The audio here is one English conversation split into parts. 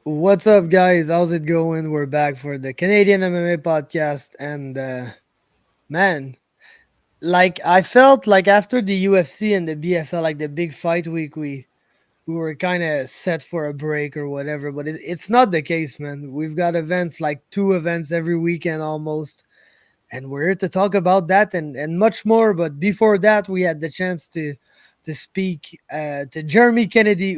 What's up, guys? How's it going? We're back for the Canadian MMA podcast, and man, like I felt like after the UFC and the BFL, like the big fight week, we were kind of set for a break or whatever. But it's not the case, man. We've got events like two events every weekend almost, and we're here to talk about that and much more. But before that, we had the chance to speak to Jeremy Kennedy,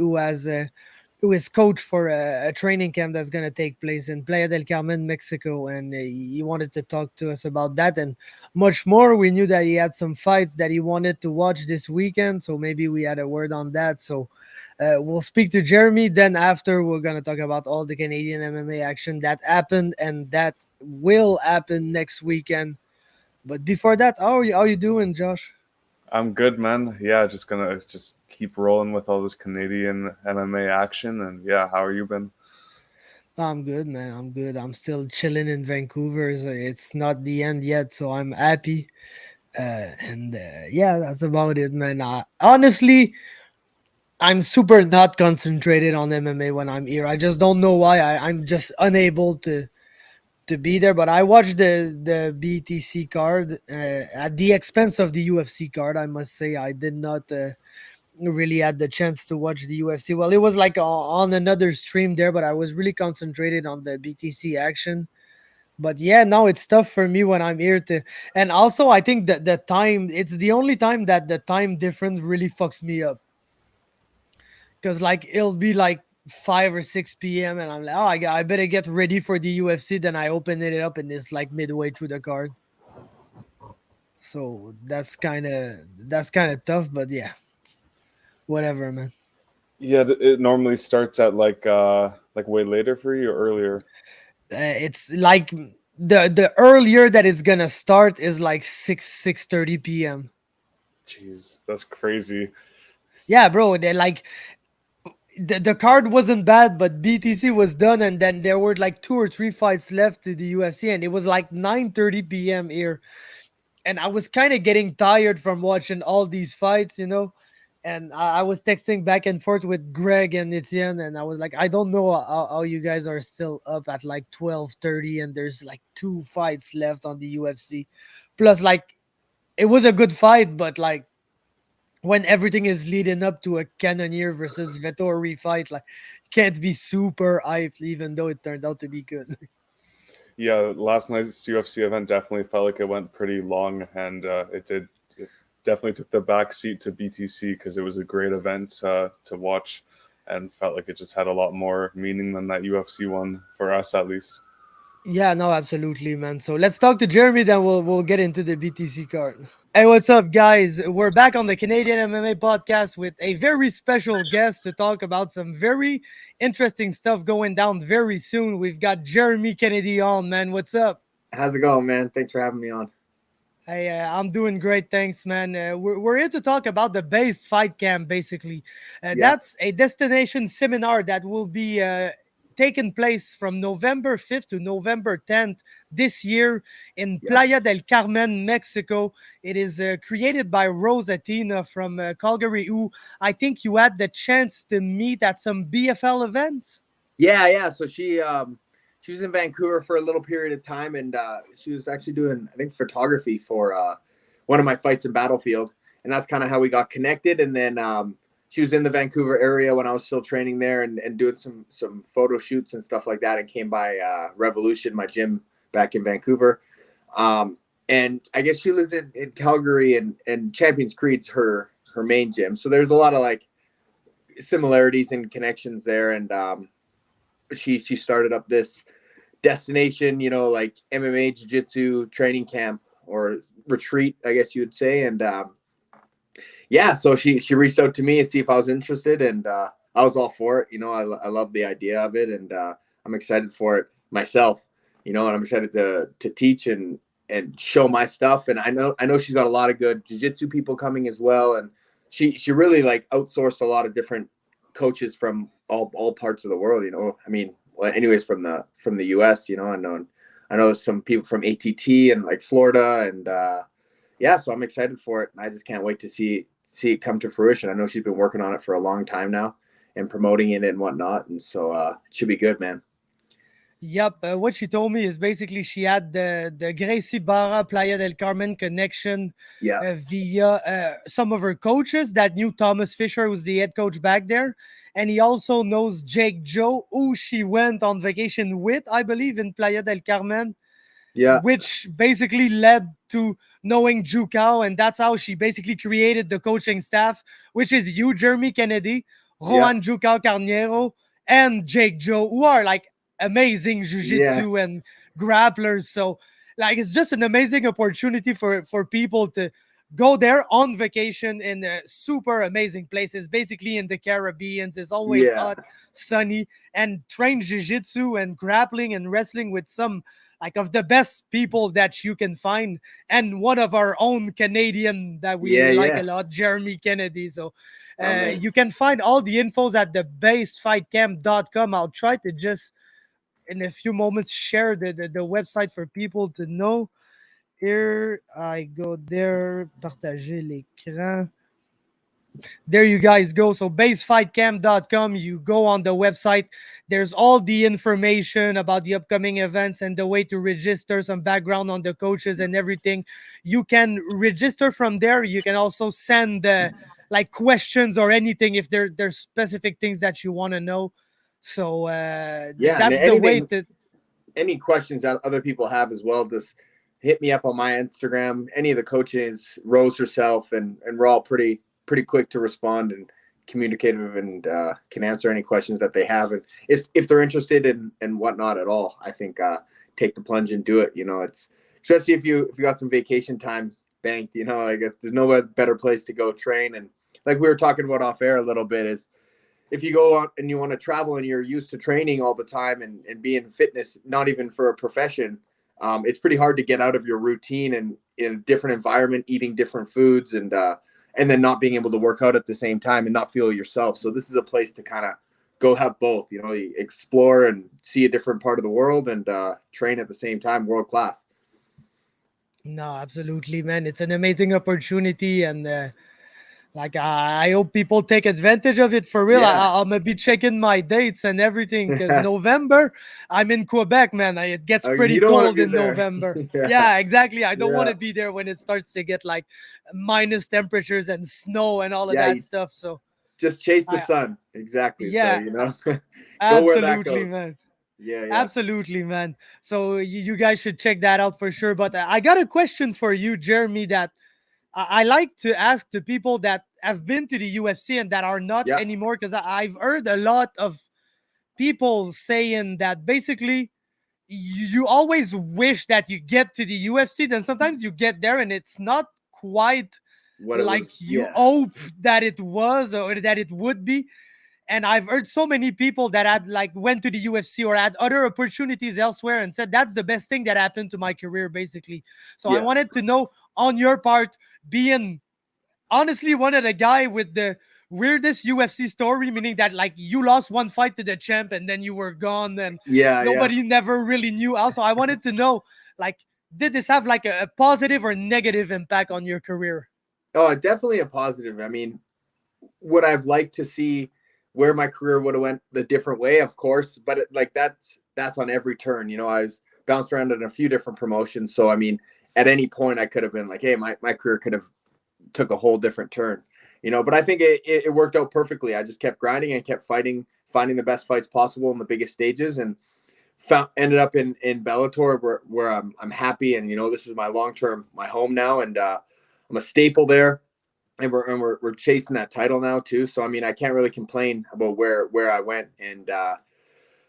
who is coach for a training camp that's going to take place in Playa del Carmen, Mexico, and he wanted to talk to us about that and much more. We knew that he had some fights that he wanted to watch this weekend, so maybe we had a word on that. So we'll speak to Jeremy. Then after, we're gonna talk about all the Canadian MMA action that happened and that will happen next weekend. But before that, how you doing, Josh? I'm good, man. Yeah, just gonna just keep rolling with all this Canadian MMA action, and yeah, how are you been? I'm good, man. I'm good. I'm still chilling in Vancouver. So it's not the end yet, so I'm happy. And yeah, that's about it, man. Honestly, I'm super not concentrated on MMA when I'm here. I just don't know why. I'm just unable to be there. But I watched the BTC card at the expense of the UFC card. I must say I did not really had the chance to watch the UFC. Well, it was like on another stream there, but I was really concentrated on the BTC action. But yeah, now it's tough for me when I'm here to. And also, I think that the time, it's the only time that the time difference really fucks me up. Because like it'll be like 5 or 6 p.m. and I'm like, I better get ready for the UFC. Then I open it up and it's like midway through the card. So that's kind of tough, but yeah, whatever, man. Yeah, it normally starts at like way later for you or earlier. It's like the earlier that it's gonna start is like 6:30 p.m. Jeez, that's crazy. Yeah, bro. They like the card wasn't bad, but BTC was done, and then there were like two or three fights left to the UFC, and it was like 9:30 p.m. here, and I was kind of getting tired from watching all these fights, And I was texting back and forth with Greg and Etienne, and I was like, I don't know how you guys are still up at like 12:30, and there's like two fights left on the UFC. Plus, like, it was a good fight, but like when everything is leading up to a Cannonier versus Vettori fight, like, you can't be super hyped, even though it turned out to be good. Yeah, last night's UFC event definitely felt like it went pretty long, and it did. It definitely took the back seat to BTC because it was a great event to watch, and felt like it just had a lot more meaning than that UFC one for us at least. Yeah, no, absolutely, man. So let's talk to Jeremy, then we'll get into the BTC card. Hey, what's up, guys? We're back on the Canadian MMA podcast with a very special guest to talk about some very interesting stuff going down very soon. We've got Jeremy Kennedy on, man. What's up? How's it going, man? Thanks for having me on. Hey, I'm doing great, thanks, man. We're here to talk about the base fight camp, basically. Yeah, That's a destination seminar that will be taking place from November 5th to November 10th this year in yeah, Playa del Carmen, Mexico. It is created by Rose Athena from Calgary, who I think you had the chance to meet at some BFL events. yeah. So she was in Vancouver for a little period of time, and she was actually doing, I think, photography for one of my fights in Battlefield, and that's kind of how we got connected. And then she was in the Vancouver area when I was still training there, and doing some photo shoots and stuff like that, and came by Revolution, my gym back in Vancouver. And I guess she lives in Calgary, and Champions Creek's her main gym. So there's a lot of like similarities and connections there. And she started up this destination, like MMA jiu-jitsu training camp or retreat, I guess you would say. And yeah, so she reached out to me and see if I was interested, and I was all for it. I love the idea of it, and I'm excited for it myself. And I'm excited to teach and show my stuff. And I know she's got a lot of good jiu-jitsu people coming as well, and she really like outsourced a lot of different coaches from all parts of the world. I mean, well, anyways, from the US. I know some people from ATT and like Florida, and yeah, so I'm excited for it, and I just can't wait to see it come to fruition. I know she's been working on it for a long time now, and promoting it and whatnot. And so it should be good, man. Yep. What she told me is basically she had the Gracie Barra Playa del Carmen connection Yeah. via some of her coaches that knew Thomas Fisher, who's the head coach back there. And he also knows Jake Joe, who she went on vacation with, I believe, in Playa del Carmen, Yeah. which basically led to knowing Jucao. And that's how she basically created the coaching staff, which is you, Jeremy Kennedy, Yeah. Juan Jucao Carniero, and Jake Joe, who are like amazing Yeah. jiu-jitsu and grapplers. So like it's just an amazing opportunity for people to go there on vacation in super amazing places, basically in the Caribbean. It's always Yeah. hot, sunny, and train jiu-jitsu and grappling and wrestling with some like of the best people that you can find, and one of our own Canadian that we Yeah. like a Yeah. lot, Jeremy Kennedy. So Oh, man. you can find all the infos at the basefightcamp.com. I'll try to just in a few moments share the website for people to know. Here I go there, partager l'écran. There you guys go. So basefightcamp.com, you go on the website. There's all the information about the upcoming events and the way to register, some background on the coaches and everything. You can register from there. You can also send like questions or anything if there's specific things that you want to know. So Yeah. And that's the way anything, to. any questions that other people have as well, just hit me up on my Instagram. Any of the coaches, Rose herself, and we're all pretty quick to respond and communicative, and can answer any questions that they have. And if they're interested in and whatnot at all, I think take the plunge and do it. You know, it's especially if you got some vacation time banked. You know, like there's no better place to go train. And like we were talking about off air a little bit is if you go out and you want to travel and you're used to training all the time and be in fitness, not even for a profession, it's pretty hard to get out of your routine and in a different environment, eating different foods and then not being able to work out at the same time and not feel yourself. So this is a place to kind of go have both, you know, explore and see a different part of the world and train at the same time, world class. No, absolutely, man. It's an amazing opportunity, and like I hope people take advantage of it for real. Yeah. I'm gonna be checking my dates and everything because November I'm in Quebec, man. It gets pretty You don't want to cold be in there. November. Yeah. Yeah, exactly. I don't want Yeah. to be there when it starts to get like minus temperatures and snow and all of Yeah. that You stuff. So just chase the I sun. Exactly. So, yeah, you know, go where that absolutely, goes. man. Yeah. Yeah. Absolutely, man. So you guys should check that out for sure. But I got a question for you, Jeremy, that I like to ask the people that have been to the UFC and that are not Yeah. anymore, because I've heard a lot of people saying that basically you always wish that you get to the UFC, then sometimes you get there and it's not quite What it was. like you Yeah. hope that it was or that it would be. And I've heard so many people that had like went to the UFC or had other opportunities elsewhere and said that's the best thing that happened to my career, basically. So I Yeah. wanted to know on your part, being honestly one of the guy with the weirdest UFC story, meaning that like you lost one fight to the champ and then you were gone and Yeah. Yeah. nobody never really knew. Also, I wanted to know like did this have like a positive or negative impact on your career? Oh, definitely a positive. I mean, would I've liked to see where my career would have went the different way, of course, but like that's on every turn. You know, I was bounced around in a few different promotions, so I mean, at any point I could have been like, hey, my career could have took a whole different turn. You know, but I think it worked out perfectly. I just kept grinding and kept fighting, finding the best fights possible in the biggest stages, and ended up in Bellator where I'm happy, and you know, this is my long term, my home now, and I'm a staple there, and we're chasing that title now too. So I mean, I can't really complain about where I went. And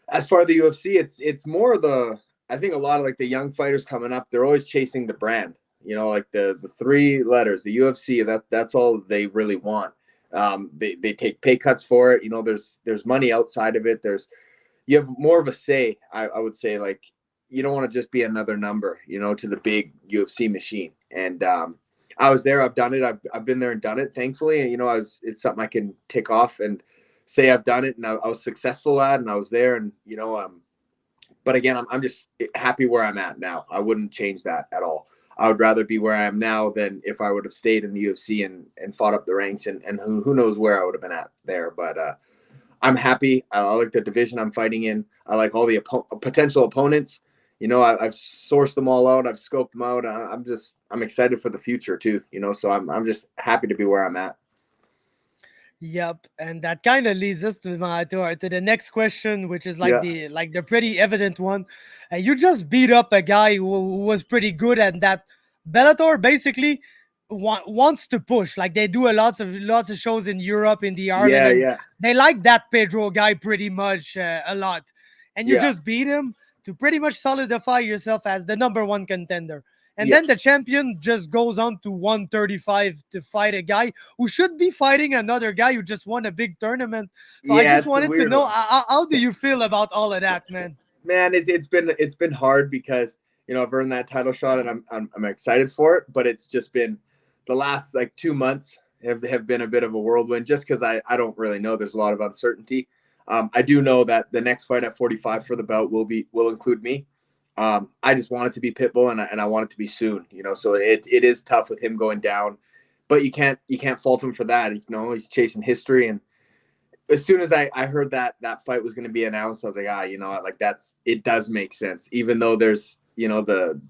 as far as the UFC, it's more the, I think a lot of like the young fighters coming up, they're always chasing the brand. You know, like the three letters, the UFC. That's all they really want. They take pay cuts for it. You know, there's money outside of it. You have more of a say. I would say, like, you don't want to just be another number, you know, to the big UFC machine. And I was there. I've done it. I've been there and done it. Thankfully, and you know, it's something I can tick off and say I've done it, and I was successful at, and I was there, and you know, but again, I'm just happy where I'm at now. I wouldn't change that at all. I would rather be where I am now than if I would have stayed in the UFC and fought up the ranks, and who knows where I would have been at there. But I'm happy. I like the division I'm fighting in. I like all the potential opponents. You know, I've sourced them all out. I've scoped them out. I'm excited for the future too. You know, so I'm just happy to be where I'm at. Yep, and that kind of leads us to the next question, which is Yeah. like the pretty evident one. You just beat up a guy who was pretty good, and that Bellator basically wants to push. Like they do lots of shows in Europe, in the Ireland, Yeah. and Yeah. they like that Pedro guy pretty much a lot. And you Yeah. just beat him to pretty much solidify yourself as the number one contender. And Yeah. then the champion just goes on to 135 to fight a guy who should be fighting another guy who just won a big tournament. So I Yeah. just It's a wanted to weird know one. how do you feel about all of that, man? Man, it's been hard because you know I've earned that title shot and I'm excited for it, but it's just been the last like 2 months have been a bit of a whirlwind just because I don't really know. There's a lot of uncertainty. I do know that the next fight at 45 for the belt will include me. I just want it to be Pitbull and I want it to be soon. You know, so it is tough with him going down, but you can't fault him for that. You know, he's chasing history and as soon as I heard that fight was going to be announced, I was like, you know what, like it does make sense. Even though there's, you know, the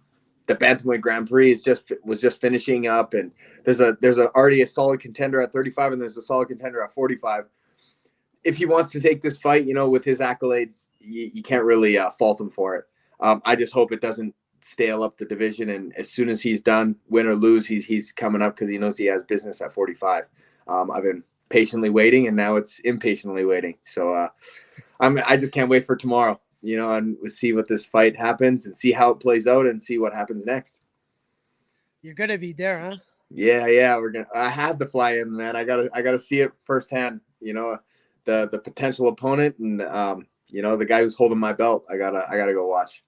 bantamweight Grand Prix was just finishing up, and there's already a solid contender at 35, and there's a solid contender at 45. If he wants to take this fight, you know, with his accolades, you can't really fault him for it. I just hope it doesn't stale up the division, and as soon as he's done, win or lose, he's coming up because he knows he has business at 45. I've been patiently waiting, and now it's impatiently waiting. So I just can't wait for tomorrow, you know, and we'll see what this fight happens and see how it plays out and see what happens next. You're gonna be there, huh? Yeah, I have to fly in, man. I gotta see it firsthand, you know, the potential opponent and you know, the guy who's holding my belt. I gotta go watch.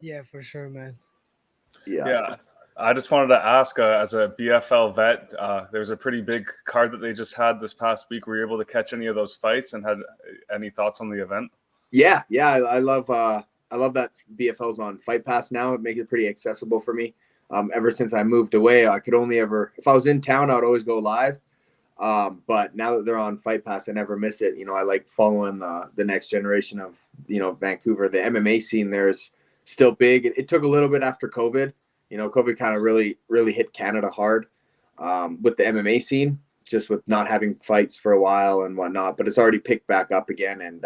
Yeah, for sure, man. Yeah. Yeah. I just wanted to ask, as a BFL vet, there's a pretty big card that they just had this past week. Were you able to catch any of those fights and had any thoughts on the event? Yeah. I love that BFL's on Fight Pass now. It makes it pretty accessible for me. Ever since I moved away, I could only ever, if I was in town, I would always go live. But now that they're on Fight Pass, I never miss it. You know, I like following the next generation of, you know, Vancouver. The MMA scene there is still big. It took a little bit after COVID. You know, COVID kind of really hit Canada hard with the MMA scene, just with not having fights for a while and whatnot. But it's already picked back up again. And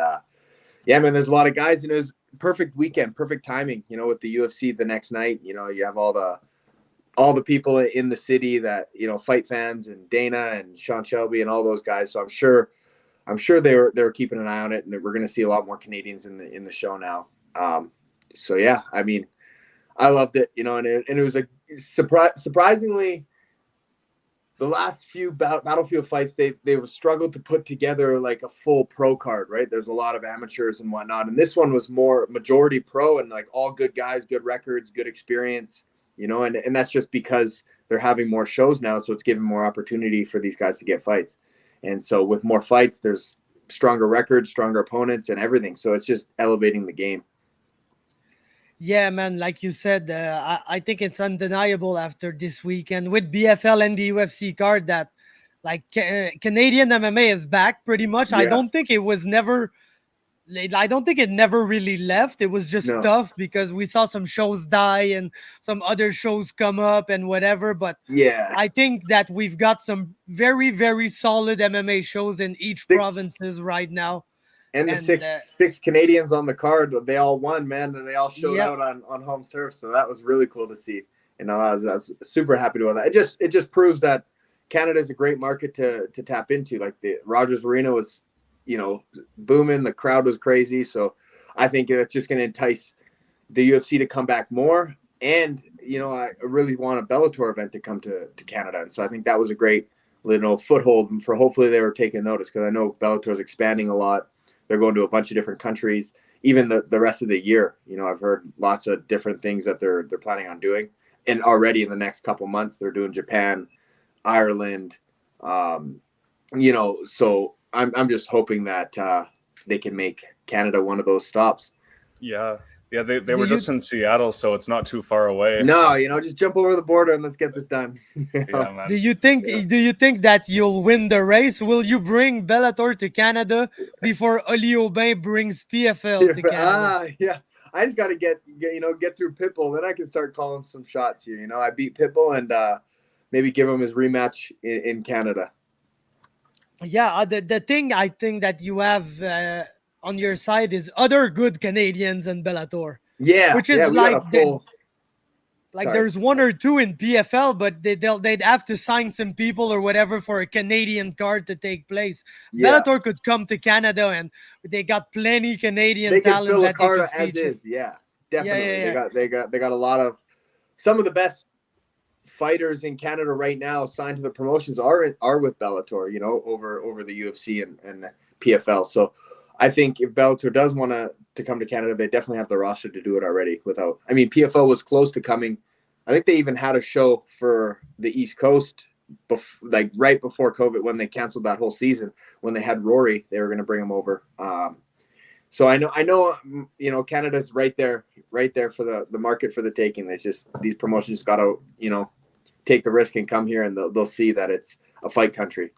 yeah, man, there's a lot of guys. And it was perfect weekend, perfect timing. You know, with the UFC the next night. You know, you have all the people in the city that, you know, fight fans and Dana and Sean Shelby and all those guys. So I'm sure they were keeping an eye on it, and we're going to see a lot more Canadians in the show now. So yeah, I mean, I loved it, you know, and it was a surprisingly the last few Battlefield fights they've struggled to put together like a full pro card, right? There's a lot of amateurs and whatnot, and this one was more majority pro and like all good guys, good records, good experience. You know, and that's just because they're having more shows now, so it's giving more opportunity for these guys to get fights. And so with more fights, there's stronger records, stronger opponents, and everything. So it's just elevating the game. Yeah, man. Like you said, I think it's undeniable after this weekend with BFL and the UFC card that, like, Canadian MMA is back pretty much. Yeah. I don't think it never really left. It was just No. tough because we saw some shows die and some other shows come up and whatever. But Yeah. I think that we've got some very, very solid MMA shows in each Six provinces right now. and the And six Canadians on the card, they all won, man, and they all showed yep, out on home turf. So that was really cool to see. You know, I was super happy to that. It just proves that Canada is a great market to tap into. Like the Rogers Arena was, you know, booming. The crowd was crazy. So I think it's just going to entice the UFC to come back more. And, you know, I really want a Bellator event to come to Canada. And so I think that was a great, you know, foothold for hopefully they were taking notice because I know Bellator is expanding a lot. They're going to a bunch of different countries, even the rest of the year. You know, I've heard lots of different things that they're planning on doing. And already in the next couple months, they're doing Japan, Ireland, you know, so I'm just hoping that they can make Canada one of those stops. Yeah. Yeah, they Do were you just in Seattle, so it's not too far away. No, just jump over the border and let's get this done. Yeah, man. Yeah. do you think that you'll win the race? Will you bring Bellator to Canada before Oli Aubin brings PFL to Canada? Yeah. I just got to get through Pitbull, then I can start calling some shots here. I beat Pitbull and maybe give him his rematch in Canada. Yeah, the thing I think that you have on your side is other good Canadians in Bellator, Yeah, which yeah, is we got a full. like Sorry. there's one or two in PFL, but they'd have to sign some people or whatever for a Canadian card to take place. Yeah, Bellator could come to Canada, and they got plenty Canadian they could talent fill a that they card could as feature. is. Yeah, Yeah, definitely. yeah, They yeah. got a lot of some of the best fighters in Canada right now signed to the promotions are with Bellator. Over the UFC and PFL. So I think if Bellator does want to come to Canada, they definitely have the roster to do it already. PFL was close to coming. I think they even had a show for the East Coast, like right before COVID, when they canceled that whole season. When they had Rory, they were going to bring him over. So I know, Canada's right there for the market for the taking. It's just these promotions got to, take the risk and come here, and they'll see that it's a fight country.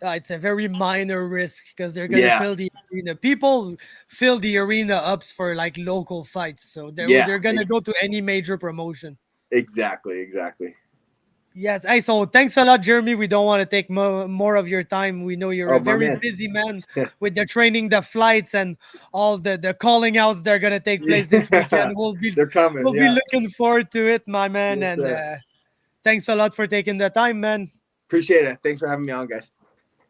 It's a very minor risk because they're gonna Yeah, fill the arena. People fill the arena ups for like local fights, so yeah, they're gonna go to any major promotion. exactly. Yes. Hey, so thanks a lot, Jeremy. We don't want to take more of your time. We know you're Oh, a my very man. busy man with the training, the flights, and all the calling outs that are gonna take place this Yeah, weekend. they're coming. We'll be Yeah, looking forward to it, my man. yes, And sir. thanks a lot for taking the time, man. Appreciate it. Thanks for having me on, guys.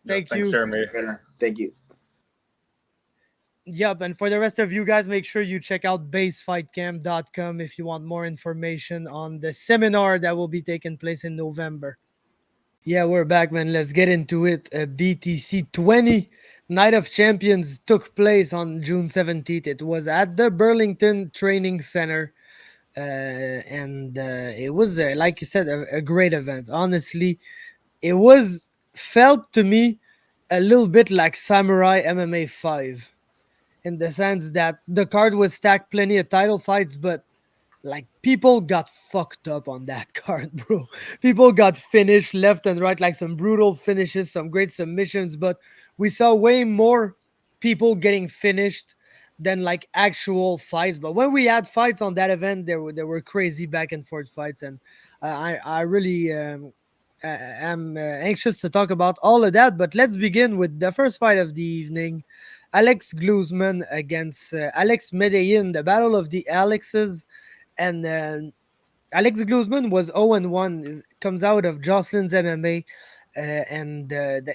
Yeah, Thank thanks, you. Jeremy. Thank you. Yep, and for the rest of you guys, make sure you check out basefightcamp.com if you want more information on the seminar that will be taking place in November. Yeah, we're back, man. Let's get into it. BTC 20 Night of Champions took place on June 17th. It was at the Burlington Training Center. And it was, like you said, a great event. Honestly, it was felt to me a little bit like Samurai MMA 5 in the sense that the card was stacked plenty of title fights, but like people got fucked up on that card, bro. People got finished left and right, like some brutal finishes, some great submissions, but we saw way more people getting finished than like actual fights. But when we had fights on that event, there were crazy back and forth fights, and I really am anxious to talk about all of that. But let's begin with the first fight of the evening. Alex Glusman against Alex Medellin, the battle of the Alexes. And Alex Glusman was 0-1, comes out of Jocelyn's MMA,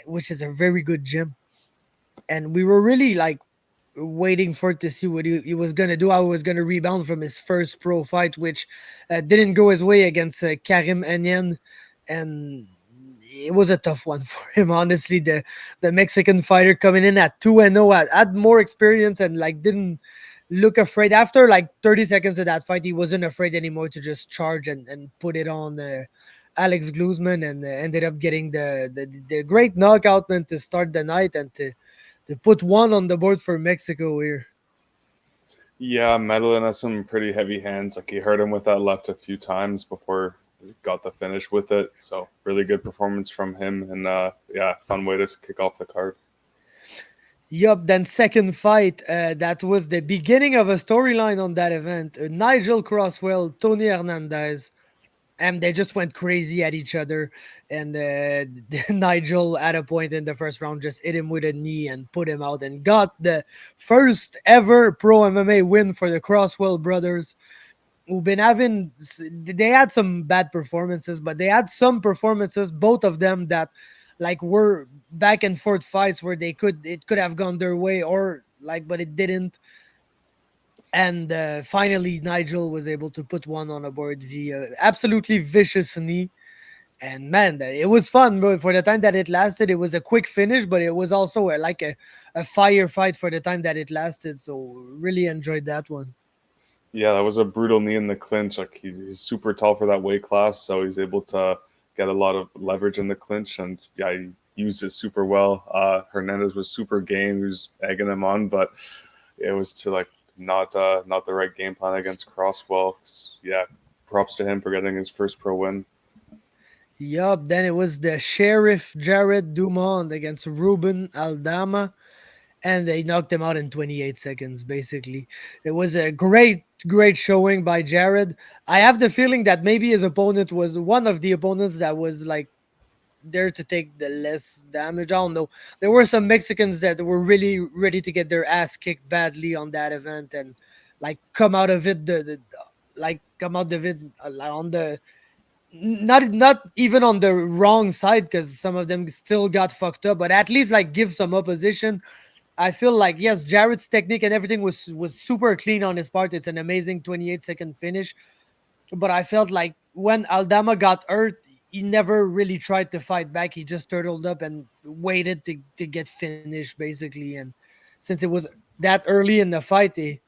which is a very good gym. And we were really like waiting for it to see what he was going to do, how he was going to rebound from his first pro fight, which didn't go his way against Karim Enyan. And it was a tough one for him, honestly. The Mexican fighter coming in at 2-0 had more experience and like didn't look afraid. After like 30 seconds of that fight, he wasn't afraid anymore to just charge and put it on Alex Glusman, and ended up getting the great knockout, man, to start the night and to put one on the board for Mexico here. Yeah, Medellin has some pretty heavy hands. Like, he hurt him with that left a few times before he got the finish with it. So really good performance from him, and yeah, fun way to kick off the card. Yup, then second fight, that was the beginning of a storyline on that event. Nigel Crosswell, Tony Hernandez, and they just went crazy at each other. And Nigel, at a point in the first round, just hit him with a knee and put him out and got the first ever pro MMA win for the Crosswell brothers, who've been having, they had some bad performances, but they had some performances, both of them, that like were back and forth fights where it could have gone their way, or like, but it didn't. And finally Nigel was able to put one on a board via absolutely vicious knee. And man, it was fun, bro. For the time that it lasted, it was a quick finish, but it was also a firefight for the time that it lasted. So really enjoyed that one. Yeah, that was a brutal knee in the clinch. Like, he's super tall for that weight class, so he's able to get a lot of leverage in the clinch, and yeah, he used it super well. Hernandez was super game. He was egging him on, but it was to like not the right game plan against Crosswell. Yeah, props to him for getting his first pro win. Yup. Then it was the Sheriff Jared Dumont against Ruben Aldama, and they knocked him out in 28 seconds. Basically, it was a great showing by Jared. I have the feeling that maybe his opponent was one of the opponents that was like there to take the less damage. I don't know. There were some Mexicans that were really ready to get their ass kicked badly on that event and like come out of it like come out of it on the not even on the wrong side because some of them still got fucked up, but at least like give some opposition. I feel like yes, Jared's technique and everything was super clean on his part. It's an amazing 28-second finish, but I felt like when Aldama got hurt, he never really tried to fight back. He just turtled up and waited to get finished, basically. And since it was that early in the fight, it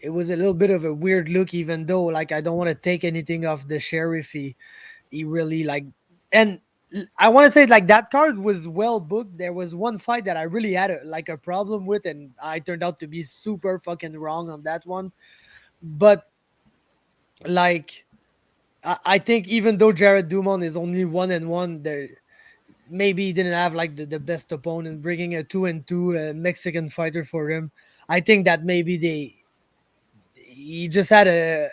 was a little bit of a weird look, even though, like, I don't want to take anything off the Sheriff. He really, like, and I want to say, like, that card was well booked. There was one fight that I really had a problem with, and I turned out to be super fucking wrong on that one. But, like, I think even though Jared Dumont is only 1-1, there maybe he didn't have like the best opponent. Bringing a 2-2 Mexican fighter for him, I think that maybe he just had a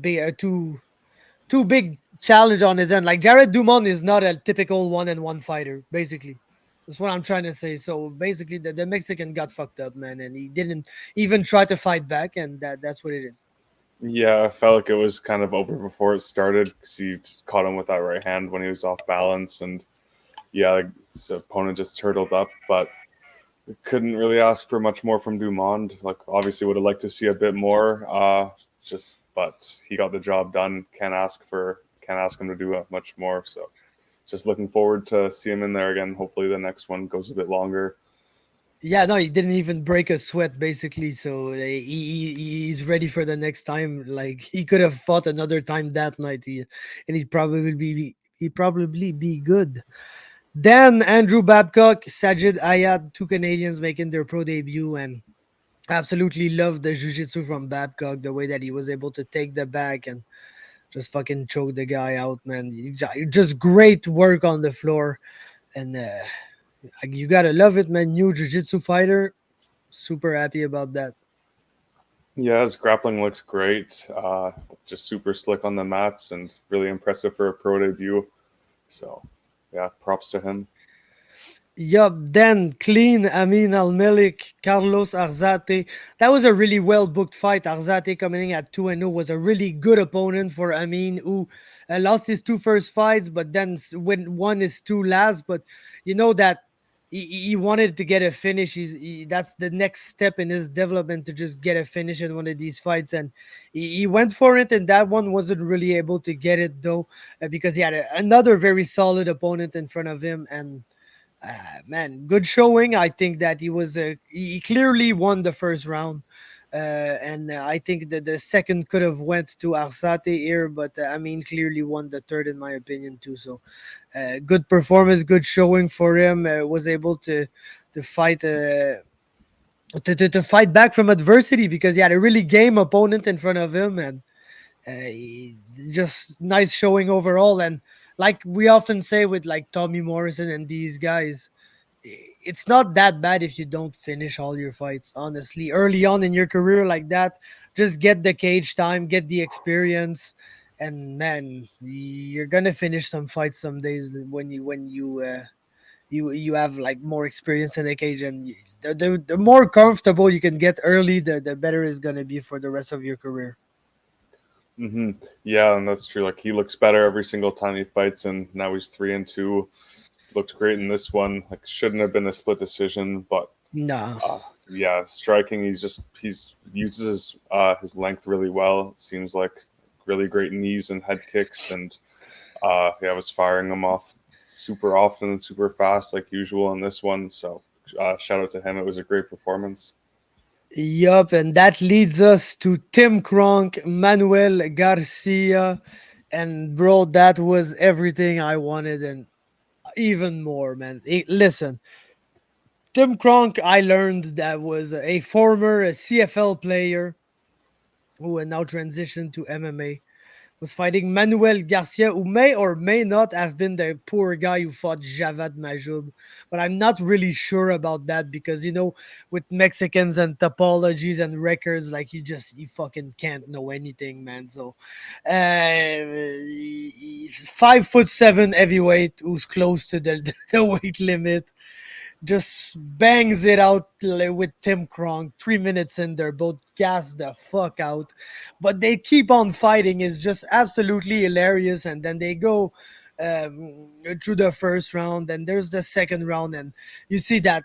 big too big challenge on his end. Like Jared Dumont is not a typical 1-1 fighter. Basically, that's what I'm trying to say. So basically, the Mexican got fucked up, man, and he didn't even try to fight back, and that's what it is. Yeah, I felt like it was kind of over before it started because he just caught him with that right hand when he was off balance, and yeah, like, his opponent just turtled up, but couldn't really ask for much more from Dumont. Like, obviously, would have liked to see a bit more. But he got the job done. Can't ask him to do much more. So, just looking forward to see him in there again. Hopefully, the next one goes a bit longer. Yeah, no, he didn't even break a sweat, basically. So he's ready for the next time. Like he could have fought another time that night, and he'd probably be good. Then Andrew Babcock, Sajid Ayat, two Canadians making their pro debut, and absolutely loved the jiu-jitsu from Babcock. The way that he was able to take the back and just fucking choke the guy out, man. Just great work on the floor, and you gotta love it, man. New jiu-jitsu fighter, super happy about that. Yeah, his grappling looks great. Just super slick on the mats and really impressive for a pro debut. So, yeah, props to him. Yup, then clean Amin Al Malik, Carlos Arzate. That was a really well booked fight. Arzate coming in at 2-0 was a really good opponent for Amin, who lost his two first fights, but then won his two last. But you know that he wanted to get a finish. That's the next step in his development to just get a finish in one of these fights. And he went for it, and that one wasn't really able to get it, though, because he had another very solid opponent in front of him. And man, good showing. I think that he clearly won the first round, and I think that the second could have went to Arsate here, but I mean, clearly won the third in my opinion too. So, good performance, good showing for him. Was able to fight. To fight back from adversity because he had a really game opponent in front of him, and just nice showing overall. And like we often say with like Tommy Morrison and these guys, it's not that bad if you don't finish all your fights. Honestly, early on in your career like that, just get the cage time, get the experience, and man, you're gonna finish some fights some days when you have like more experience in the cage, and the more comfortable you can get early, the better it's gonna be for the rest of your career. hmm Yeah, and that's true. Like he looks better every single time he fights, and now he's 3-2. Looked great in this one. Like shouldn't have been a split decision, but Nah. yeah, striking. He's uses his length really well. It seems like really great knees and head kicks, and yeah, I was firing them off super often and super fast like usual in this one. So shout out to him. It was a great performance. Yup, and that leads us to Tim Kronk, Manuel Garcia, and bro, that was everything I wanted and even more, man. Listen, Tim Kronk, I learned that was a former CFL player who had now transitioned to MMA, was fighting Manuel Garcia, who may or may not have been the poor guy who fought Javad Majoub. But I'm not really sure about that because, with Mexicans and topologies and records, like you fucking can't know anything, man. So, 5'7" heavyweight who's close to the, the weight limit just bangs it out with Tim Kronk. 3 minutes in, they're both gassed the fuck out, but they keep on fighting. It's just absolutely hilarious. And then they go through the first round, and there's the second round, and you see that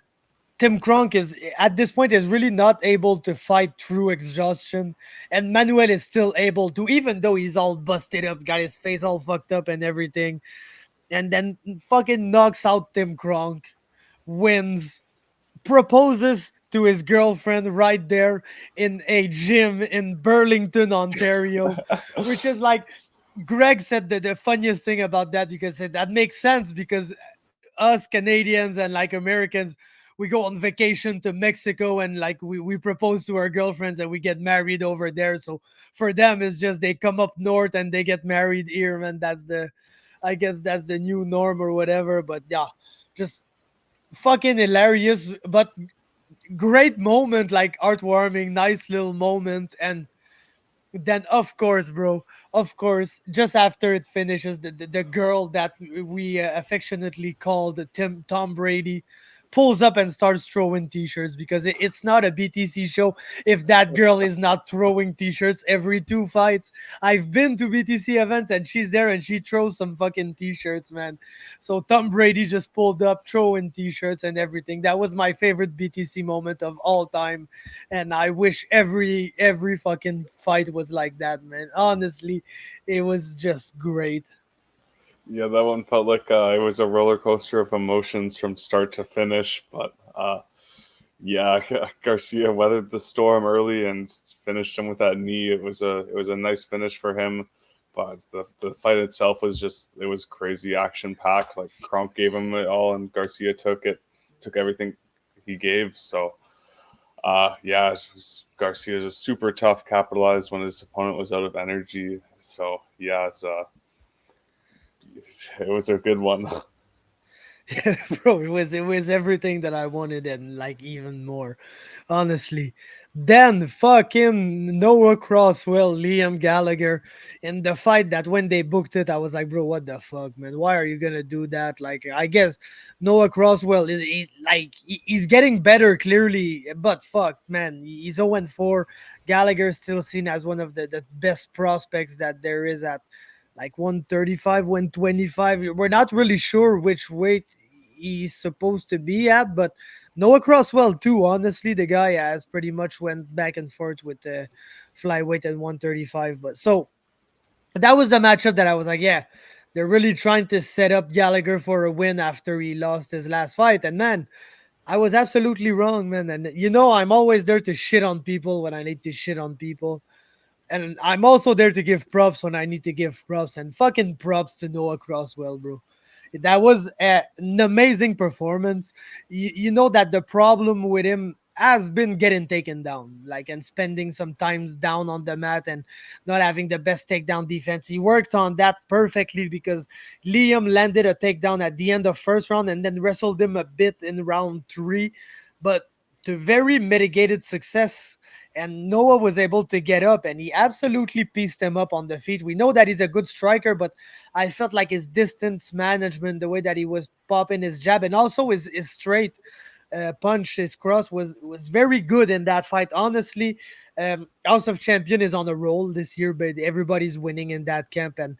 Tim Kronk is at this point is really not able to fight through exhaustion, and Manuel is still able to, even though he's all busted up, got his face all fucked up and everything, and then fucking knocks out Tim Kronk, wins, proposes to his girlfriend right there in a gym in Burlington, Ontario, which is like Greg said that the funniest thing about that, because that makes sense because us Canadians and like Americans, we go on vacation to Mexico and like we propose to our girlfriends and we get married over there. So for them, it's just they come up north and they get married here, and I guess that's the new norm or whatever. But yeah, just fucking hilarious, but great moment, like heartwarming, nice little moment. And then, of course, bro, of course, just after it finishes, the girl that we affectionately called Tom Brady pulls up and starts throwing t-shirts because it's not a BTC show if that girl is not throwing t-shirts every two fights. I've been to BTC events and she's there and she throws some fucking t-shirts, man. So Tom Brady just pulled up throwing t-shirts and everything. That was my favorite BTC moment of all time, and I wish every fucking fight was like that, man. Honestly, it was just great. Yeah, that one felt like it was a roller coaster of emotions from start to finish. But yeah, Garcia weathered the storm early and finished him with that knee. It was a nice finish for him. But the fight itself was it was crazy action packed. Like Kronk gave him it all, and Garcia took everything he gave. So yeah, Garcia just super tough, capitalized when his opponent was out of energy. So yeah, it was a good one. Yeah, bro, it was everything that I wanted and like even more, honestly. Then fucking Noah Crosswell, Liam Gallagher in the fight that when they booked it, I was like, bro, what the fuck, man? Why are you gonna do that? Like, I guess Noah Crosswell he's getting better clearly, but fuck, man, he's 0-4. Gallagher's still seen as one of the best prospects that there is at like 135, 125. We're not really sure which weight he's supposed to be at, but Noah Crosswell too. Honestly, the guy has pretty much went back and forth with the flyweight at 135. But so that was the matchup that I was like, yeah, they're really trying to set up Gallagher for a win after he lost his last fight. And man, I was absolutely wrong, man. And I'm always there to shit on people when I need to shit on people, and I'm also there to give props when I need to give props. And fucking props to Noah Crosswell, bro. That was an amazing performance. You know that the problem with him has been getting taken down, like, and spending some times down on the mat and not having the best takedown defense. He worked on that perfectly because Liam landed a takedown at the end of first round and then wrestled him a bit in round three, but to very mitigated success. And Noah was able to get up and he absolutely pieced him up on the feet. We know that he's a good striker, but I felt like his distance management, the way that he was popping his jab and also his straight punch, his cross was very good in that fight. Honestly, House of Champion is on a roll this year, but everybody's winning in that camp. And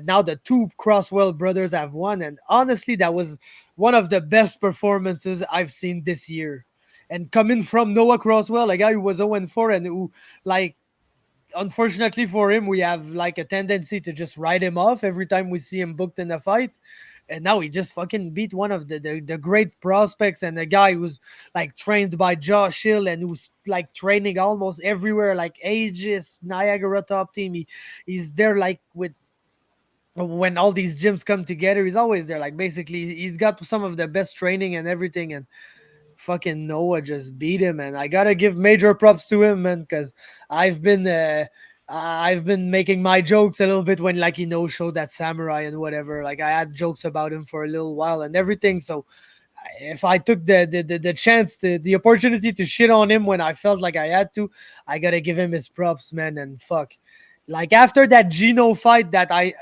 now the two Crosswell brothers have won. And honestly, that was one of the best performances I've seen this year. And coming from Noah Crosswell, a guy who was 0-4 and who, like, unfortunately for him, we have like a tendency to just write him off every time we see him booked in a fight. And now he just fucking beat one of the great prospects and a guy who's like trained by Josh Hill and who's like training almost everywhere, like Aegis, Niagara Top Team. He's there like with when all these gyms come together, he's always there. Like basically, he's got some of the best training and everything. And fucking Noah just beat him, and I gotta give major props to him, man, because I've been I've been making my jokes a little bit when like he no showed that samurai and whatever. Like I had jokes about him for a little while and everything. So if I took the chance to the opportunity to shit on him when I felt like I had to, I gotta give him his props, man. And fuck, like after that Gino fight that I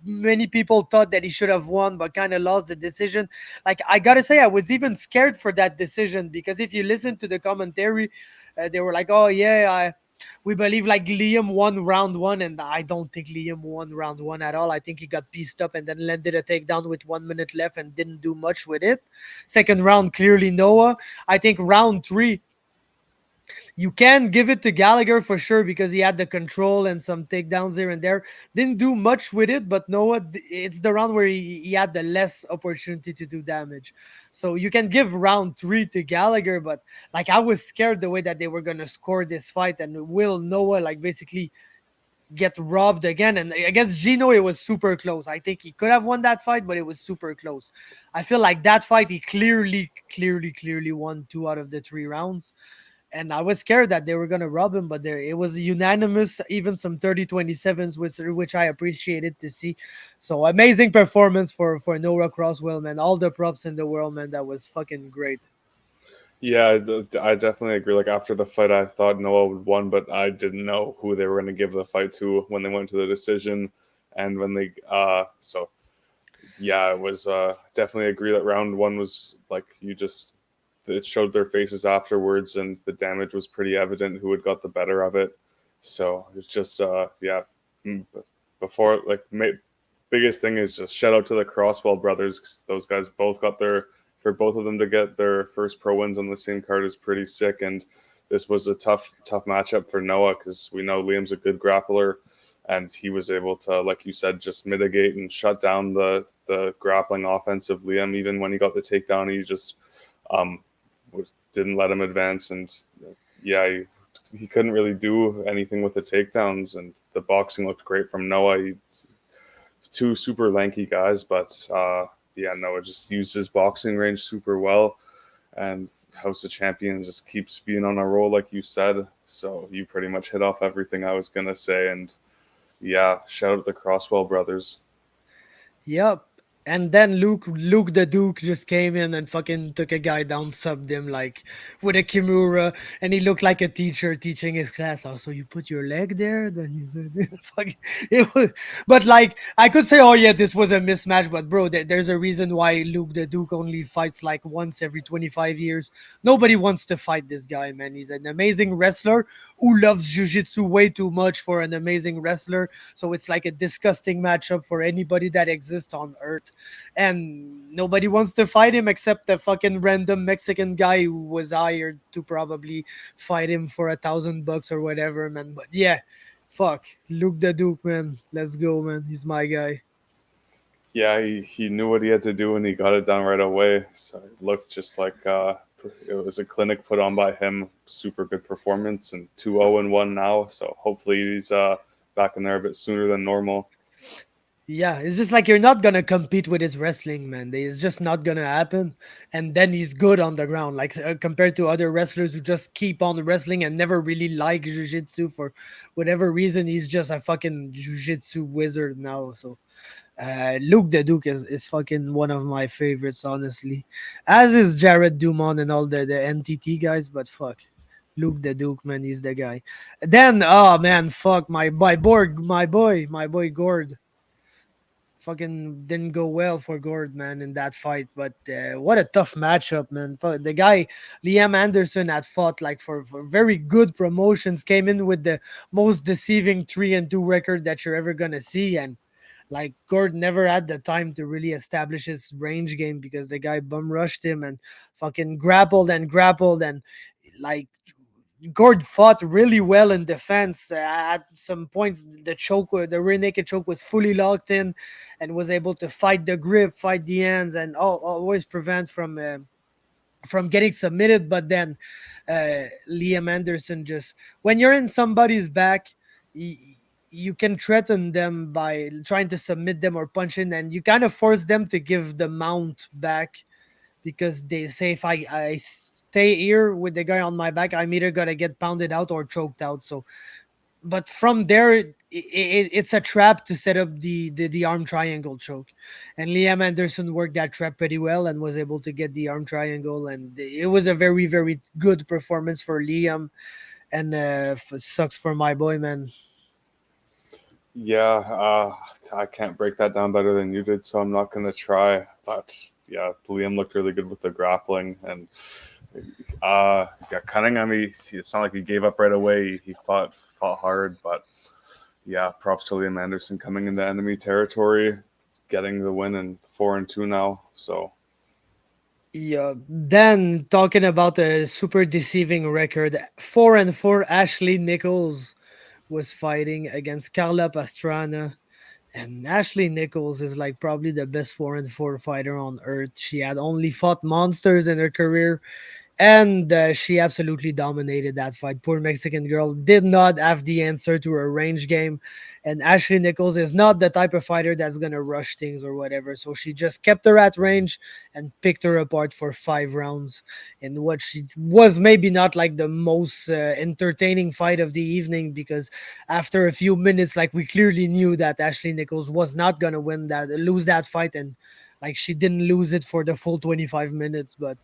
many people thought that he should have won but kind of lost the decision. Like I gotta say, I was even scared for that decision because if you listen to the commentary, they were like, "Oh yeah, we believe like Liam won round one," and I don't think Liam won round one at all. I think he got pieced up and then landed a takedown with 1 minute left and didn't do much with it. Second round, clearly Noah. I think round three, you can give it to Gallagher for sure because he had the control and some takedowns here and there. Didn't do much with it, but Noah, it's the round where he had the less opportunity to do damage. So you can give round three to Gallagher, but like I was scared the way that they were gonna score this fight and will Noah like basically get robbed again. And against Gino, it was super close. I think he could have won that fight, but it was super close. I feel like that fight he clearly won 2 out of the 3 rounds, and I was scared that they were gonna rob him, but there it was unanimous, even some 30-27s, which I appreciated to see. So amazing performance for Noah Crosswell, man. All the props in the world, man. That was fucking great. Yeah, I definitely agree. Like after the fight, I thought Noah would win, but I didn't know who they were going to give the fight to when they went to the decision, and when they so yeah, it was definitely agree that round one was like you just it showed their faces afterwards, and the damage was pretty evident who had got the better of it. So it's just yeah, before like biggest thing is just shout out to the Crosswell brothers 'cause those guys both got their for both of them to get their first pro wins on the same card is pretty sick. And this was a tough matchup for Noah because we know Liam's a good grappler, and he was able to, like you said, just mitigate and shut down the grappling offense of Liam. Even when he got the takedown, he just um, didn't let him advance. And yeah, he couldn't really do anything with the takedowns. And the boxing looked great from Noah. Two super lanky guys, but yeah, Noah just used his boxing range super well, and House of Champions just keeps being on a roll, like you said. So you pretty much hit off everything I was gonna say, and yeah, shout out the Crosswell brothers. Yep. And then Luke the Duke just came in and fucking took a guy down, subbed him like with a Kimura, and he looked like a teacher teaching his class. Oh, so you put your leg there, then you fucking it was, but like I could say, oh yeah, this was a mismatch, but bro, there's a reason why Luke the Duke only fights like once every 25 years. Nobody wants to fight this guy, man. He's an amazing wrestler who loves jiu-jitsu way too much for an amazing wrestler. So it's like a disgusting matchup for anybody that exists on earth. And nobody wants to fight him except the fucking random Mexican guy who was hired to probably fight him for $1,000 or whatever, man. But yeah, fuck. Luke the Duke, man. Let's go, man. He's my guy. Yeah, he knew what he had to do, and he got it done right away. So it looked just like it was a clinic put on by him. Super good performance, and 2-0-1 now. So hopefully he's back in there a bit sooner than normal. Yeah, it's just like you're not gonna compete with his wrestling, man. It's just not gonna happen. And then he's good on the ground, like compared to other wrestlers who just keep on wrestling and never really like jiu-jitsu for whatever reason. He's just a fucking jiu-jitsu wizard now. So Luke the Duke is fucking one of my favorites, honestly. As is Jared Dumont and all the NTT guys, but fuck. Luke the Duke, man, he's the guy. Then, oh man, fuck my boy Gord. Fucking didn't go well for Gord, man, in that fight. But what a tough matchup, man. The guy Liam Anderson had fought like for very good promotions, came in with the most deceiving 3-2 record that you're ever gonna see, and like Gord never had the time to really establish his range game because the guy bum rushed him and fucking grappled and like Gord fought really well in defense. At some points, the rear naked choke was fully locked in, and was able to fight the grip, fight the ends, and always prevent from getting submitted. But then Liam Anderson just when you're in somebody's back, you can threaten them by trying to submit them or punch in, and you kind of force them to give the mount back because they say if I stay here with the guy on my back, I'm either gonna get pounded out or choked out. So, but from there, it's a trap to set up the arm triangle choke, and Liam Anderson worked that trap pretty well and was able to get the arm triangle, and it was a very very good performance for Liam, and sucks for my boy, man. Yeah, I can't break that down better than you did, so I'm not going to try. But yeah, Liam looked really good with the grappling, and yeah, Cunningham. It's not like he gave up right away. He fought hard, but yeah, props to Liam Anderson coming into enemy territory, getting the win, and 4-2 now. So Yeah. Then talking about a super deceiving record, 4-4. Ashley Nichols was fighting against Carla Pastrana. And Ashley Nichols is like probably the best 4-4 fighter on earth. She had only fought monsters in her career, and she absolutely dominated that fight. Poor Mexican girl did not have the answer to her range game. And Ashley Nichols is not the type of fighter that's going to rush things or whatever. So she just kept her at range and picked her apart for 5 rounds in what she was maybe not like the most entertaining fight of the evening, because after a few minutes, like we clearly knew that Ashley Nichols was not going to lose that fight. And like she didn't lose it for the full 25 minutes, but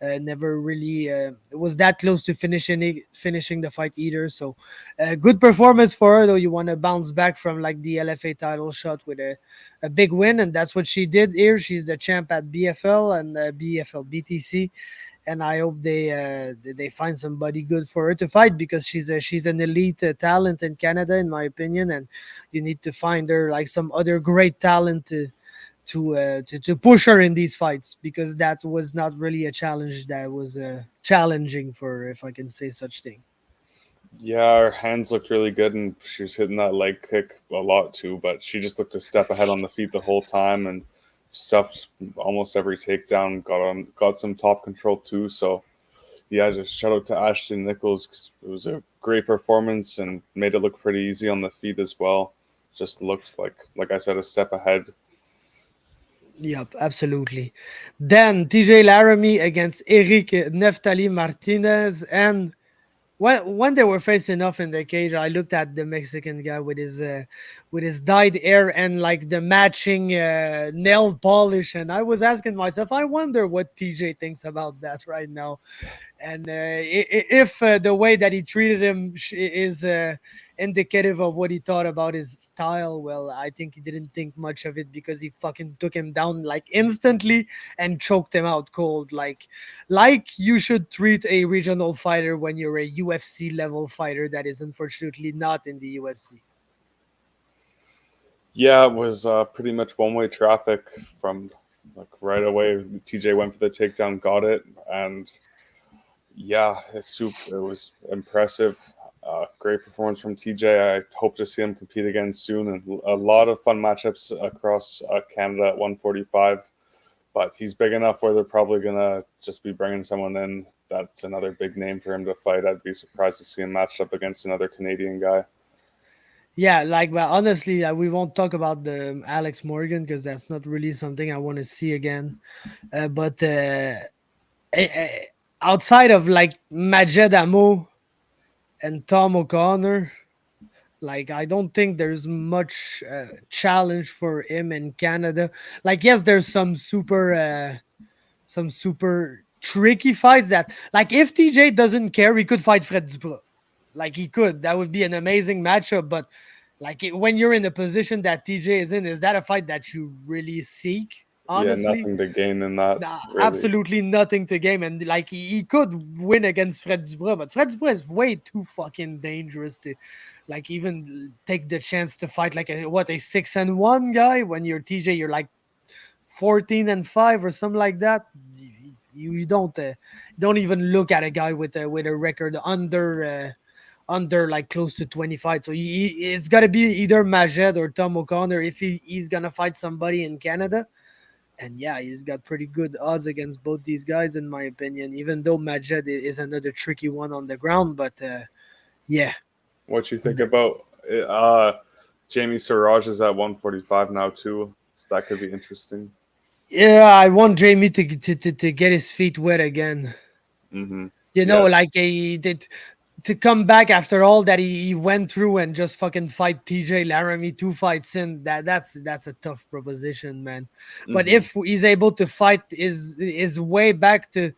never really was that close to finishing the fight either. So good performance for her, though. You want to bounce back from like the LFA title shot with a big win, and that's what she did here. She's the champ at BFL and BFL BTC, and I hope they find somebody good for her to fight, because she's an elite talent in Canada, in my opinion, and you need to find her like some other great talent to push her in these fights, because that was not really a challenge that was challenging for her, if I can say such thing. yeah, her hands looked really good, and she was hitting that leg kick a lot too. But she just looked a step ahead on the feet the whole time, and stuffed almost every takedown. Got some top control too. So yeah, just shout out to Ashley Nichols, 'cause it was a great performance and made it look pretty easy on the feet as well. Just looked like I said, a step ahead. Yep, absolutely. Then TJ Laramie against Eric Neftali Martinez, and when they were facing off in the cage, I looked at the Mexican guy with his dyed hair and like the matching nail polish, and I was asking myself, I wonder what TJ thinks about that right now. And if the way that he treated him is indicative of what he thought about his style, well, I think he didn't think much of it, because he fucking took him down like instantly and choked him out cold, like you should treat a regional fighter when you're a UFC level fighter that is unfortunately not in the UFC. Yeah, it was pretty much one-way traffic from like right away. TJ went for the takedown, got it, and yeah, it was impressive. Great performance from TJ. I hope to see him compete again soon, and a lot of fun matchups across Canada at 145. But he's big enough where they're probably gonna just be bringing someone in that's another big name for him to fight. I'd be surprised to see him matched up against another Canadian guy. Yeah, like, but honestly, we won't talk about the Alex Morgan, because that's not really something I want to see again. But eh, eh, outside of like Majed Amo and Tom O'Connor, like I don't think there's much challenge for him in Canada. Like, yes, there's some super tricky fights that, like, if TJ doesn't care, he could fight Fred Duprat. Like, he could. That would be an amazing matchup. But like when you're in the position that TJ is in, is that a fight that you really seek? Yeah, Honestly, nothing to gain in that, nah, really. absolutely nothing to game. And like he could win against Fred Duprat, but Fred Duprat is way too fucking dangerous to like even take the chance to fight like a 6-1 guy. When you're TJ, you're like 14-5 or something like that. You don't even look at a guy with a record under like close to 20 fights. So it's got to be either Majed or Tom O'Connor if he's gonna fight somebody in Canada. And yeah, he's got pretty good odds against both these guys, in my opinion, even though Majed is another tricky one on the ground. But yeah. What you think about Jamie Siraj is at 145 now too, so that could be interesting. Yeah, I want Jamie to get his feet wet again. Mm-hmm. You know, Yeah. like he did to come back after all that he went through and just fucking fight TJ Laramie 2 fights in. That's a tough proposition, man. But Mm-hmm. if he's able to fight his way back to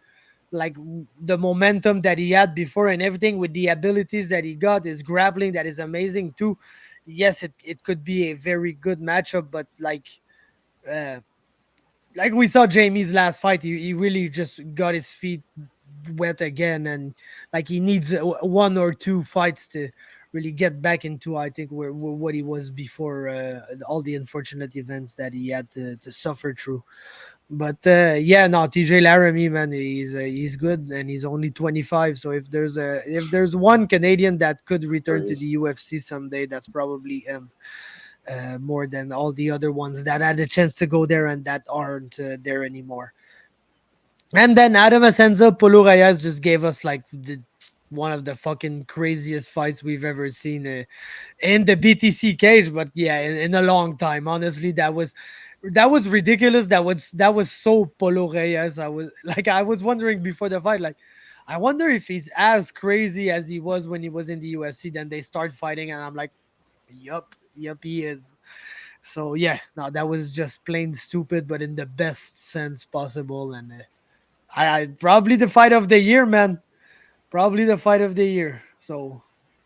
like the momentum that he had before and everything with the abilities that he got, his grappling that is amazing too. Yes, it could be a very good matchup, but uh like we saw Jamie's last fight, he really just got his feet wet again, and like he needs one or two fights to really get back into, I think, where what he was before all the unfortunate events that he had to suffer through. But yeah, no, TJ Laramie, man, he's good, and he's only 25. So if there's one Canadian that could return to the Crazy. UFC someday, that's probably him. More than all the other ones that had a chance to go there and that aren't there anymore. And then Adam Asenza, Polo Reyes just gave us like one of the fucking craziest fights we've ever seen in the BTC cage. But yeah, in a long time. Honestly, that was ridiculous. That was so Polo Reyes. I was wondering before the fight, like, I wonder if he's as crazy as he was when he was in the UFC. Then they start fighting, and I'm like, yup, he is. So yeah, no, that was just plain stupid, but in the best sense possible. And I probably the fight of the year, man. Probably the fight of the year. So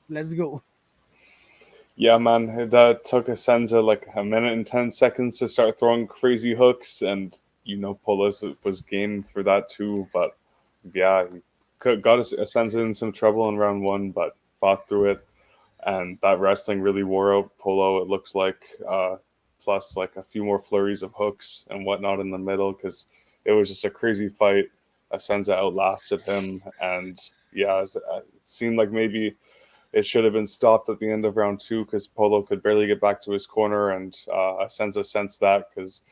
let's go. Yeah, man, that took Asenza like a minute and 10 seconds to start throwing crazy hooks, and Polis was game for that too. But yeah, he got Asenza in some trouble in round one, but fought through it, and that wrestling really wore out Polo. It looked like, plus like a few more flurries of hooks and whatnot in the middle, because it was just a crazy fight. Asenza outlasted him, and yeah, it seemed like maybe it should have been stopped at the end of round two because Polo could barely get back to his corner, and Asenza sensed that because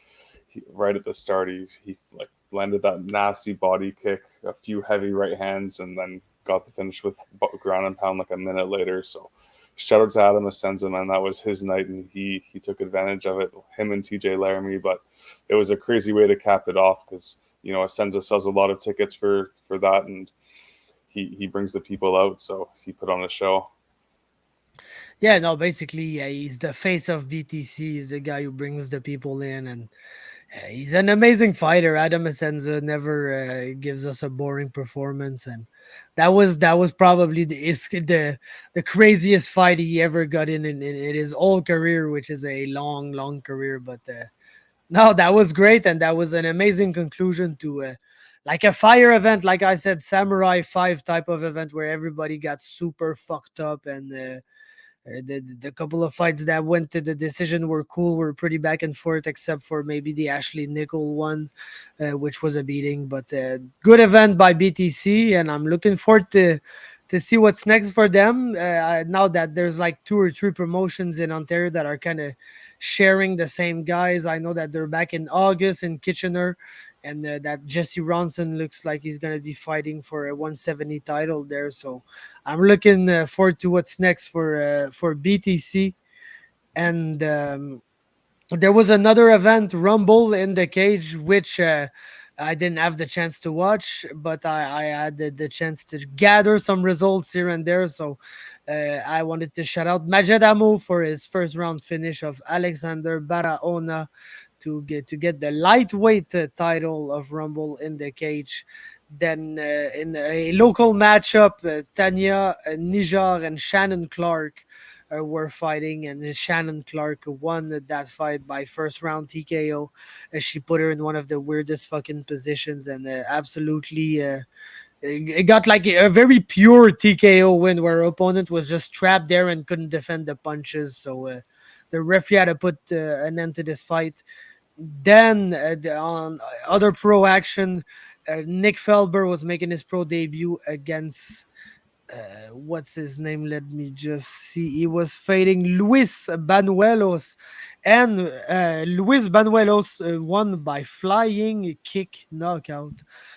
right at the start he like landed that nasty body kick, a few heavy right hands, and then got the finish with ground and pound like a minute later. So shout out to Adam Asenza, man. That was his night, and he took advantage of it. Him and TJ Laramie, but it was a crazy way to cap it off because Asenza sells a lot of tickets for that, and he brings the people out, so he put on a show. Yeah, no, basically, yeah, he's the face of BTC. He's the guy who brings the people in, and he's an amazing fighter. Adam Asenza never gives us a boring performance, and that was probably the craziest fight he ever got in his whole career, which is a long, long career. But no, that was great, and that was an amazing conclusion to like a fire event, like I said, Samurai 5 type of event where everybody got super fucked up, and the couple of fights that went to the decision were cool, were pretty back and forth, except for maybe the Ashley Nickel one, which was a beating. But good event by BTC, and I'm looking forward to see what's next for them. Now that there's like 2 or 3 promotions in Ontario that are kind of sharing the same guys. I know that they're back in August in Kitchener, and that Jesse Ronson looks like he's gonna be fighting for a 170 title there. So I'm looking forward to what's next for BTC. And there was another event, Rumble in the Cage, which I didn't have the chance to watch, but I had the chance to gather some results here and there. So I wanted to shout out Majed for his first round finish of Alexander Barahona to get the lightweight title of Rumble in the Cage. Then in a local matchup, Tanya Nijar and Shannon Clark were fighting, and Shannon Clark won that fight by first round TKO. She put her in one of the weirdest fucking positions, and absolutely it got like a very pure TKO win where her opponent was just trapped there and couldn't defend the punches. So the referee had to put an end to this fight. Then on other pro action, Nick Felber was making his pro debut against what's his name? Let me just see. He was fighting Luis Banuelos, and Luis Banuelos won by flying kick knockout.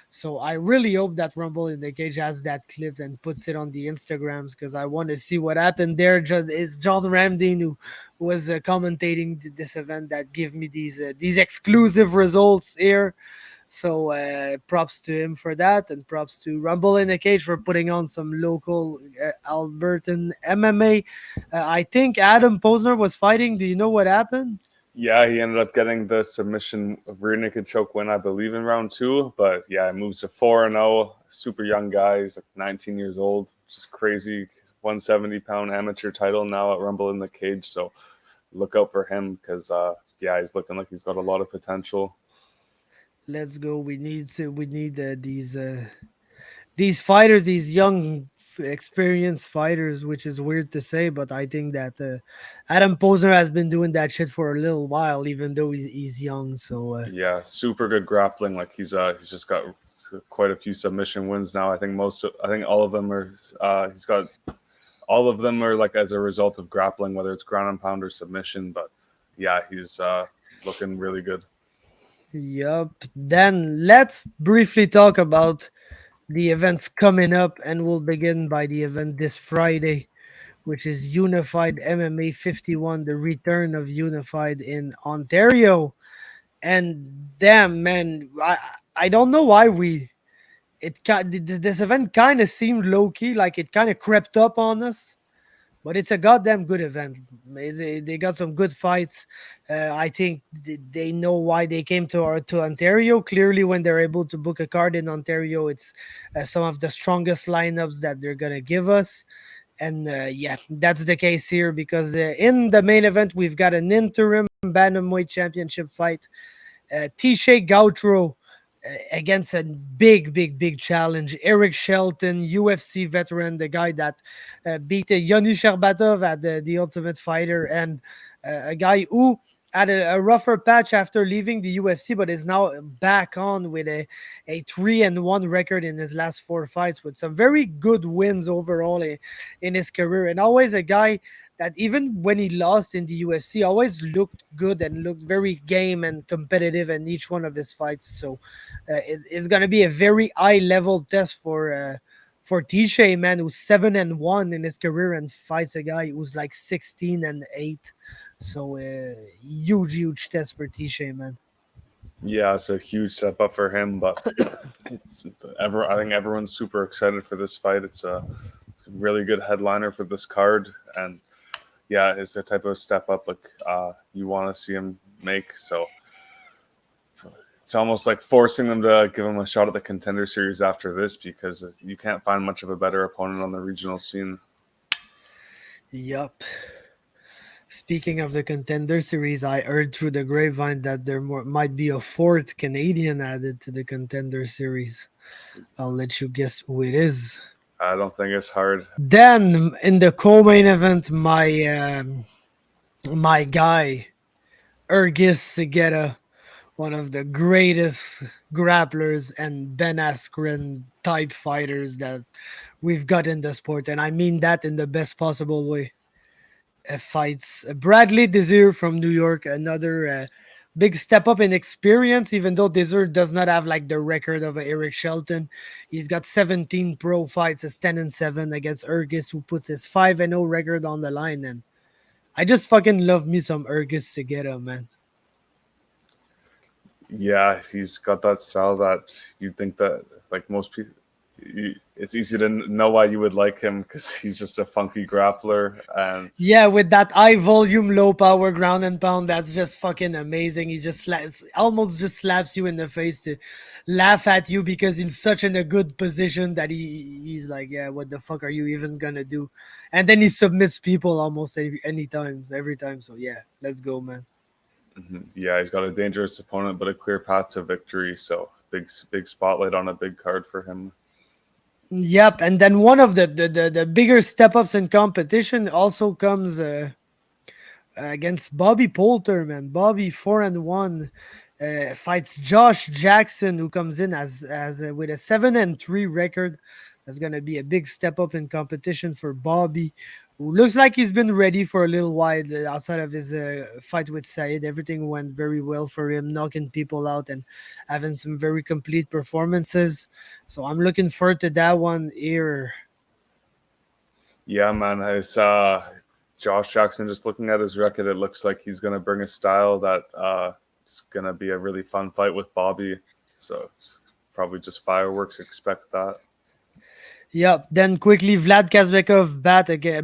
So I really hope that Rumble in the Cage has that clip and puts it on the Instagrams because I want to see what happened there. Just it's John Ramdine who was commentating this event that give me these exclusive results here. So props to him for that, and props to Rumble in the Cage for putting on some local Albertan MMA. I think Adam Posner was fighting. Do you know what happened? Yeah, he ended up getting the submission of rear naked choke win, I believe, in round two. But yeah, he moves to 4-0. Super young guy. He's like 19 years old, which is crazy. 170-pound amateur title now at Rumble in the Cage. So look out for him because, yeah, he's looking like he's got a lot of potential. Let's go. We need these fighters, these young, experienced fighters, which is weird to say, but I think that Adam Posner has been doing that shit for a little while, even though he's young. So Yeah, super good grappling. Like he's just got quite a few submission wins now. I think all of them are. He's got all of them are like as a result of grappling, whether it's ground and pound or submission. But yeah, he's looking really good. yup. Then let's briefly talk about the events coming up, and we'll begin by the event this Friday, which is Unified MMA 51, the return of Unified in Ontario. And damn, man, I don't know why this event kind of seemed low key, like it kind of crept up on us. But it's a goddamn good event. They got some good fights. I think they know why they came to Ontario. Clearly, when they're able to book a card in Ontario, it's some of the strongest lineups that they're gonna give us. And yeah, that's the case here because in the main event we've got an interim bantamweight championship fight. Tisha Gautreau against a big challenge. Eric Shelton, UFC veteran, the guy that beat Yoni Sherbatov at the Ultimate Fighter, and a guy who had a rougher patch after leaving the UFC, but is now back on with a 3-1 record in his last four fights, with some very good wins overall in his career, and always a guy that even when he lost in the UFC, always looked good and looked very game and competitive in each one of his fights. So it's gonna be a very high level test for Tisha, man, who's 7-1 in his career and fights a guy who's like 16-8. So huge test for Tisha, man. Yeah, it's a huge step up for him, but I think everyone's super excited for this fight. It's a really good headliner for this card, and yeah, it's the type of step up like you want to see him make. So it's almost like forcing them to give him a shot at the Contender Series after this because you can't find much of a better opponent on the regional scene. Yup. Speaking of the Contender Series, I heard through the grapevine that might be a fourth Canadian added to the Contender Series. I'll let you guess who it is. I don't think it's hard. Then in the co-main event, my guy Ergis Segeta, one of the greatest grapplers and Ben Askren type fighters that we've got in the sport, and I mean that in the best possible way. Fights Bradley Desir from New York, another big step up in experience, even though Desir does not have like the record of Eric Shelton. He's got 17 pro fights, is 10-7 against Ergis, who puts his 5-0 record on the line. And I just fucking love me some Ergis Segeta, man. Yeah, he's got that style that you'd think that like most people, it's easy to know why you would like him because he's just a funky grappler. And Yeah, with that high volume, low power ground and pound, that's just fucking amazing. He just almost just slaps you in the face to laugh at you because he's such in a good position that he's like, yeah, what the fuck are you even gonna do? And then he submits people almost every time. So yeah, let's go, man. yeah, he's got a dangerous opponent, but a clear path to victory. So big spotlight on a big card for him. Yep, and then one of the bigger step ups in competition also comes against Bobby Poulter, man. Bobby 4-1 fights Josh Jackson, who comes in as with a 7-3 record. That's gonna be a big step up in competition for Bobby, who looks like he's been ready for a little while outside of his fight with Said. Everything went very well for him, knocking people out and having some very complete performances. So I'm looking forward to that one here. Yeah, man. It's Josh Jackson. Just looking at his record, it looks like he's going to bring a style that is going to be a really fun fight with Bobby. So probably just fireworks. Expect that. Yep. Then quickly, Vlad Kazbekov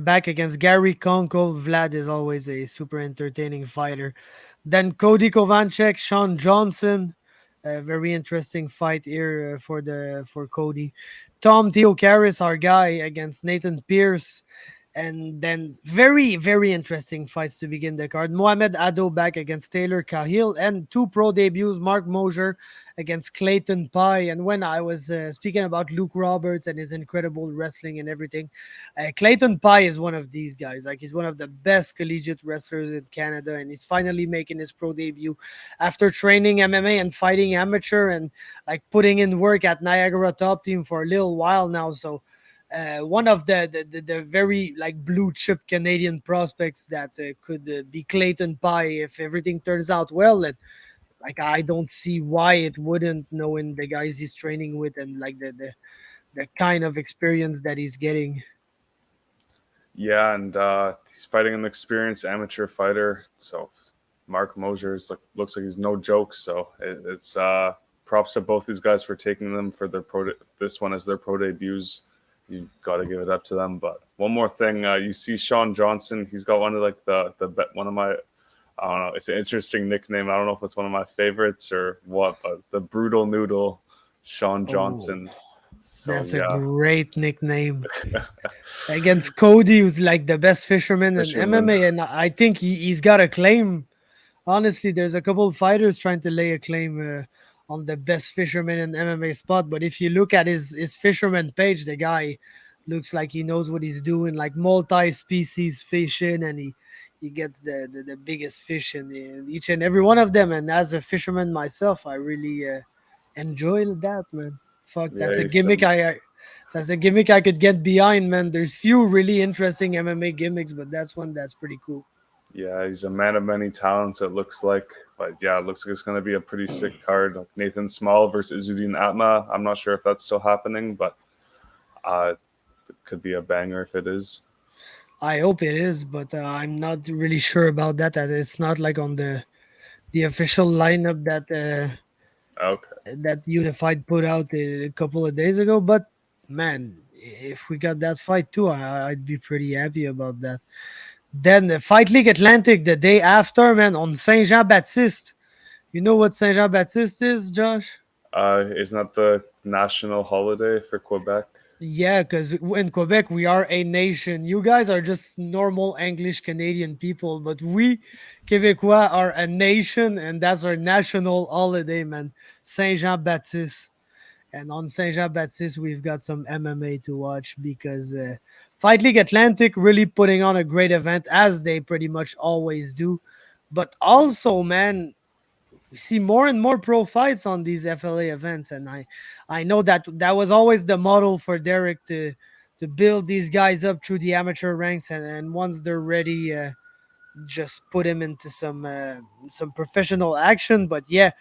back against Gary Konko. Vlad is always a super entertaining fighter. Then Cody Kovanchek, Sean Johnson. A very interesting fight here for Cody. Tom Theocaris, our guy, against Nathan Pierce. And then very interesting fights to begin the card. Mohamed Ado back against Taylor Cahill, and two pro debuts, Mark Mosier against Clayton Pye. And when I was speaking about Luke Roberts and his incredible wrestling and everything, Clayton Pye is one of these guys. Like, he's one of the best collegiate wrestlers in Canada, and he's finally making his pro debut after training MMA and fighting amateur and like putting in work at Niagara Top Team for a little while now. So one of the very like blue chip Canadian prospects that could be Clayton Pye if everything turns out well. And like, I don't see why it wouldn't, knowing the guys he's training with and like the kind of experience that he's getting. Yeah, and he's fighting an experienced amateur fighter. So Mark Mosier looks like he's no joke. So it's props to both these guys for taking them for their this one as their pro debuts. You've got to give it up to them. But one more thing, you see Sean Johnson. He's got one of like the one of my, I don't know. It's an interesting nickname. I don't know if it's one of my favorites or what, but the Brutal Noodle, Sean Johnson. So, that's a great nickname. Against Cody, who's like the best fisherman in MMA, and I think he's got a claim. Honestly, there's a couple of fighters trying to lay a claim on the best fisherman in MMA spot. But if you look at his fisherman page, the guy looks like he knows what he's doing, like multi-species fishing, and he gets the biggest fish in each and every one of them. And as a fisherman myself, I really enjoy that, man. Fuck, that's a gimmick that's a gimmick I could get behind, man. There's few really interesting MMA gimmicks, but that's one that's pretty cool. Yeah, he's a man of many talents, it looks like. But yeah, it looks like it's going to be a pretty sick card. Like Nathan Small versus Izudin Atma. I'm not sure if that's still happening, but it could be a banger if it is. I hope it is, but I'm not really sure about that. That it's not like on the official lineup that Unified put out a couple of days ago. But man, if we got that fight too, I'd be pretty happy about that. Then the Fight League Atlantic the day after, man, on Saint Jean Baptiste. You know what Saint Jean Baptiste is, Josh? Isn't that the national holiday for Quebec? Yeah, because in Quebec, we are a nation. You guys are just normal English Canadian people, but we Quebecois are a nation, and that's our national holiday, man. Saint Jean Baptiste. And on Saint Jean Baptiste, we've got some MMA to watch because Fight League Atlantic really putting on a great event, as they pretty much always do. But also, man, we see more and more pro fights on these FLA events, and I know that was always the model for Derek to build these guys up through the amateur ranks, and once they're ready, just put him into some professional action. But yeah,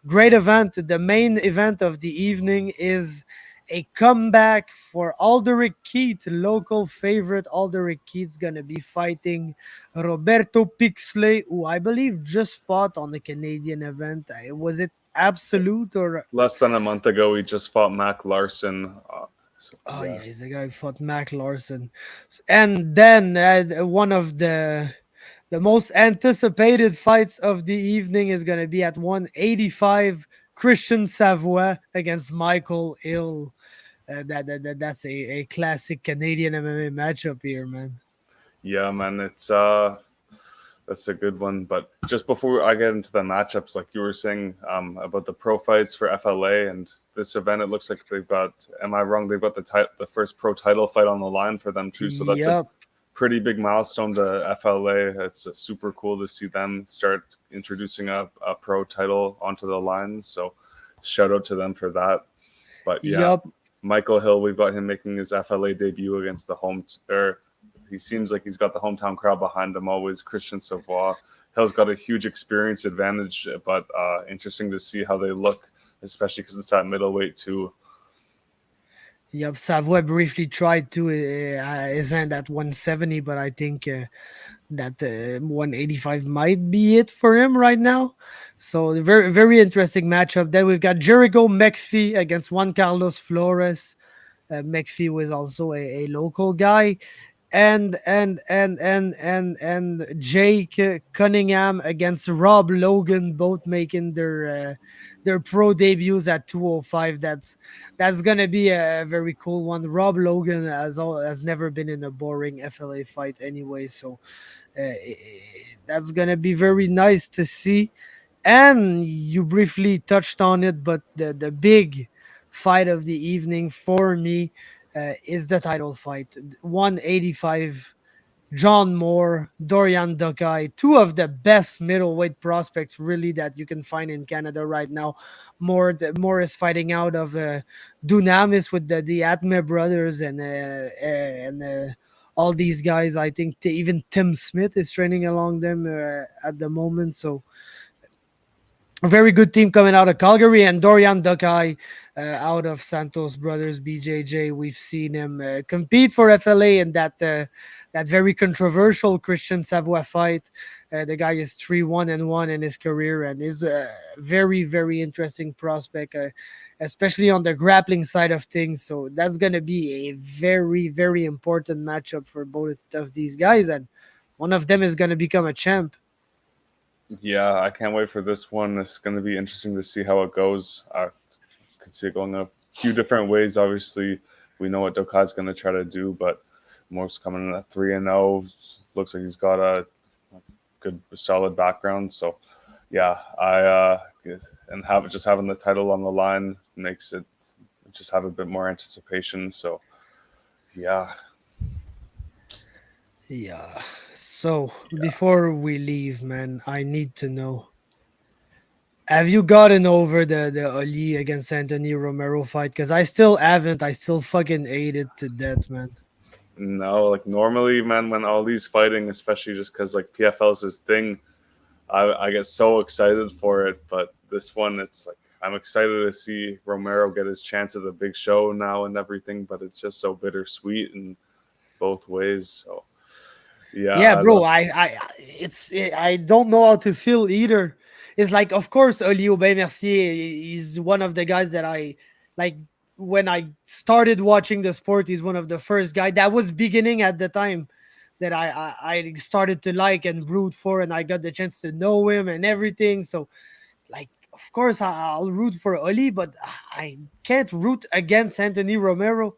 great event. The main event of the evening is a comeback for Alderic Keith, local favorite. Alderic Keith's gonna be fighting Roberto Pixley, who I believe just fought on the Canadian event. Was it Absolute or less than a month ago? He just fought Mac Larson. yeah, he's the guy who fought Mac Larson. And then one of the most anticipated fights of the evening is going to be at 185, Christian Savoy against Michael Hill. That's a classic Canadian MMA matchup here, man. Yeah, man, it's that's a good one. But just before I get into the matchups, like you were saying about the pro fights for FLA and this event, it looks like they've got, am I wrong? They've got the first pro title fight on the line for them too. So that's a pretty big milestone to FLA. It's super cool to see them start introducing a pro title onto the line. So shout out to them for that. But yeah, Michael Hill, we've got him making his FLA debut against he seems like he's got the hometown crowd behind him always. Christian Savoy. Hill's got a huge experience advantage, but interesting to see how they look, especially because it's at middleweight too. Yep, Savoy briefly tried to his hand at 170, but I think that 185 might be it for him right now. So very very interesting matchup. Then we've got Jericho McPhee against Juan Carlos Flores. McPhee was also a local guy, and Jake Cunningham against Rob Logan, both making their pro debuts at 205. That's gonna be a very cool one. Rob Logan has never been in a boring FLA fight anyway, so that's gonna be very nice to see. And you briefly touched on it, but the big fight of the evening for me is the title fight. 185, John Moore, Dorian Dukai, two of the best middleweight prospects really that you can find in Canada right now. Moore is fighting out of Dunamis with the Atme brothers and all these guys. I think even Tim Smith is training along them at the moment. So a very good team coming out of Calgary, and Dorian Dukai out of Santos Brothers BJJ. We've seen him compete for FLA in that very controversial Christian Savoy fight. The guy is 3-1-1 in his career and is a very very interesting prospect, especially on the grappling side of things. So that's gonna be a very very important matchup for both of these guys, and one of them is gonna become a champ. Yeah, I can't wait for this one. It's going to be interesting to see how it goes. I could see it going a few different ways. Obviously, we know what Dokai's going to try to do, but Moore's coming in at 3-0. Looks like he's got a good, solid background. So, yeah, and having the title on the line makes it just have a bit more anticipation. So, yeah. Yeah. So before we leave, man, I need to know: have you gotten over the Ali against Anthony Romero fight? Because I still haven't. I still fucking ate it to death, man. No, like normally, man, when Ali's fighting, especially just because like PFL's his thing, I get so excited for it. But this one, it's like I'm excited to see Romero get his chance at the big show now and everything. But it's just so bittersweet in both ways. So yeah, Yeah, bro. I don't know how to feel either. It's like, of course, Oli Aubin Mercier is one of the guys that I like. When I started watching the sport, he's one of the first guy that was beginning at the time that I started to like and root for, and I got the chance to know him and everything. So, like, of course, I'll root for Oli, but I can't root against Anthony Romero.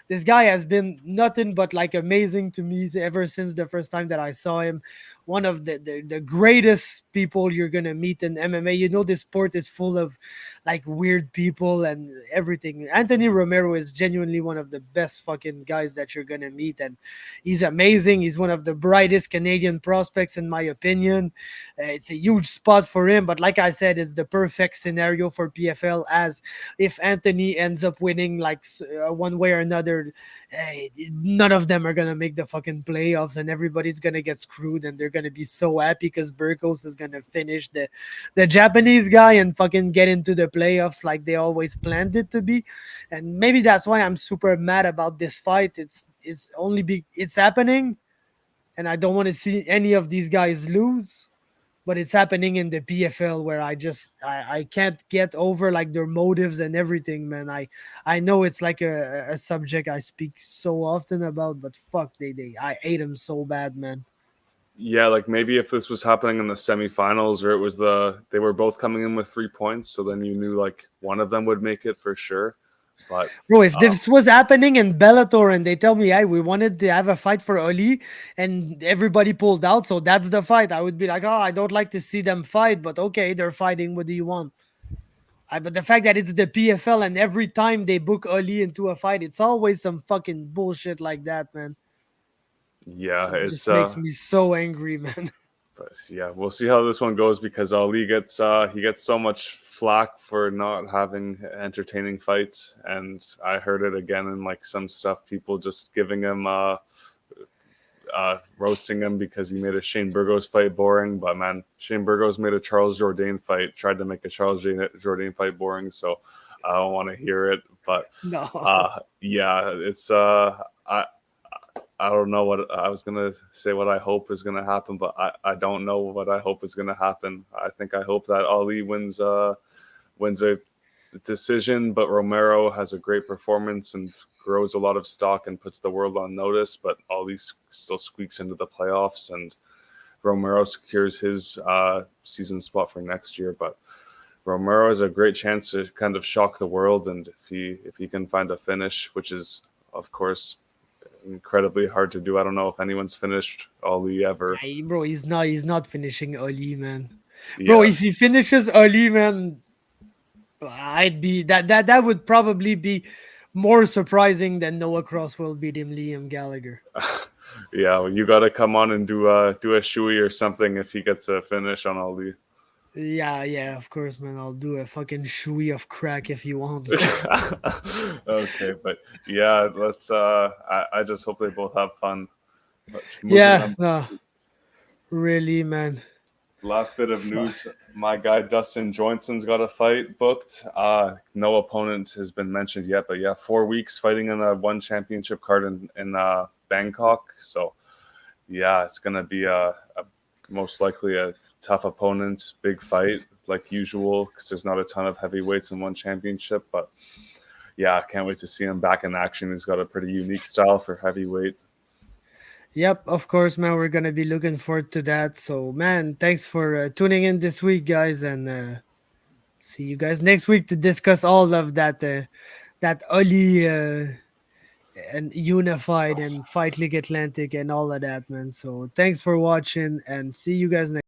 This guy has been nothing but like amazing to me ever since the first time that I saw him. One of the greatest people you're gonna meet in MMA. You know, this sport is full of like weird people and everything. Anthony Romero is genuinely one of the best fucking guys that you're gonna meet, and he's amazing. He's one of the brightest Canadian prospects in my opinion. It's a huge spot for him, but like I said, it's the perfect scenario for PFL, as if Anthony ends up winning like one way or another, none of them are gonna make the fucking playoffs, and everybody's gonna get screwed, and they're gonna be so happy because Burgos is gonna finish the Japanese guy and fucking get into the playoffs like they always planned it to be. And maybe that's why I'm super mad about this fight. It's happening, and I don't want to see any of these guys lose, but it's happening in the PFL where I can't get over like their motives and everything, man. I know it's like a subject I speak so often about, but fuck, they I hate them so bad, man. yeah, like maybe if this was happening in the semifinals or it was they were both coming in with 3 points, so then you knew like one of them would make it for sure. But Bro, if this was happening in Bellator and they tell me, hey, we wanted to have a fight for Ali and everybody pulled out, so that's the fight, I would be like, oh, I don't like to see them fight, but okay, they're fighting. What do you want? But the fact that it's the PFL and every time they book Ali into a fight, it's always some fucking bullshit like that, man. yeah, It it's just makes me so angry, man. But yeah, we'll see how this one goes because Ali gets so much flack for not having entertaining fights, and I heard it again in like some stuff. People just giving him roasting him because he made a Shane Burgos fight boring. But man, Shane Burgos made a Charles Jourdain fight, tried to make a Charles Jourdain fight boring. So I don't want to hear it. But No. yeah, it's I don't know what I was gonna say. What I hope is gonna happen, but I don't know what I hope is gonna happen. I hope that Ali wins a decision, but Romero has a great performance and grows a lot of stock and puts the world on notice. But Ali still squeaks into the playoffs, and Romero secures his season spot for next year. But Romero has a great chance to kind of shock the world, and if he can find a finish, which is of course incredibly hard to do. I don't know if anyone's finished Ali ever. Yeah, bro, he's not finishing early, man. Bro, Yeah, if he finishes early, man, I'd be that would probably be more surprising than Noah Crosswell beating Liam Gallagher. yeah. Well, you got to come on and do a shoey or something if he gets a finish on Ali. Yeah, yeah, of course, man. I'll do a fucking shoey of crack if you want. Okay, but yeah, let's. I just hope they both have fun. But moving Yeah, on, no, really, man. last bit of Fuck. news. My guy Dustin Johnson's got a fight booked. No opponent has been mentioned yet, but yeah, 4 weeks fighting in a one championship card in Bangkok. So yeah, it's gonna be a most likely a tough opponent, big fight like usual because there's not a ton of heavyweights in one championship. But yeah, I can't wait to see him back in action. He's got a pretty unique style for heavyweight. Yep, of course, man. We're gonna be looking forward to that. So, man, thanks for tuning in this week, guys, and see you guys next week to discuss all of that early and unified and fight League Atlantic and all of that, man. So, thanks for watching, and see you guys next.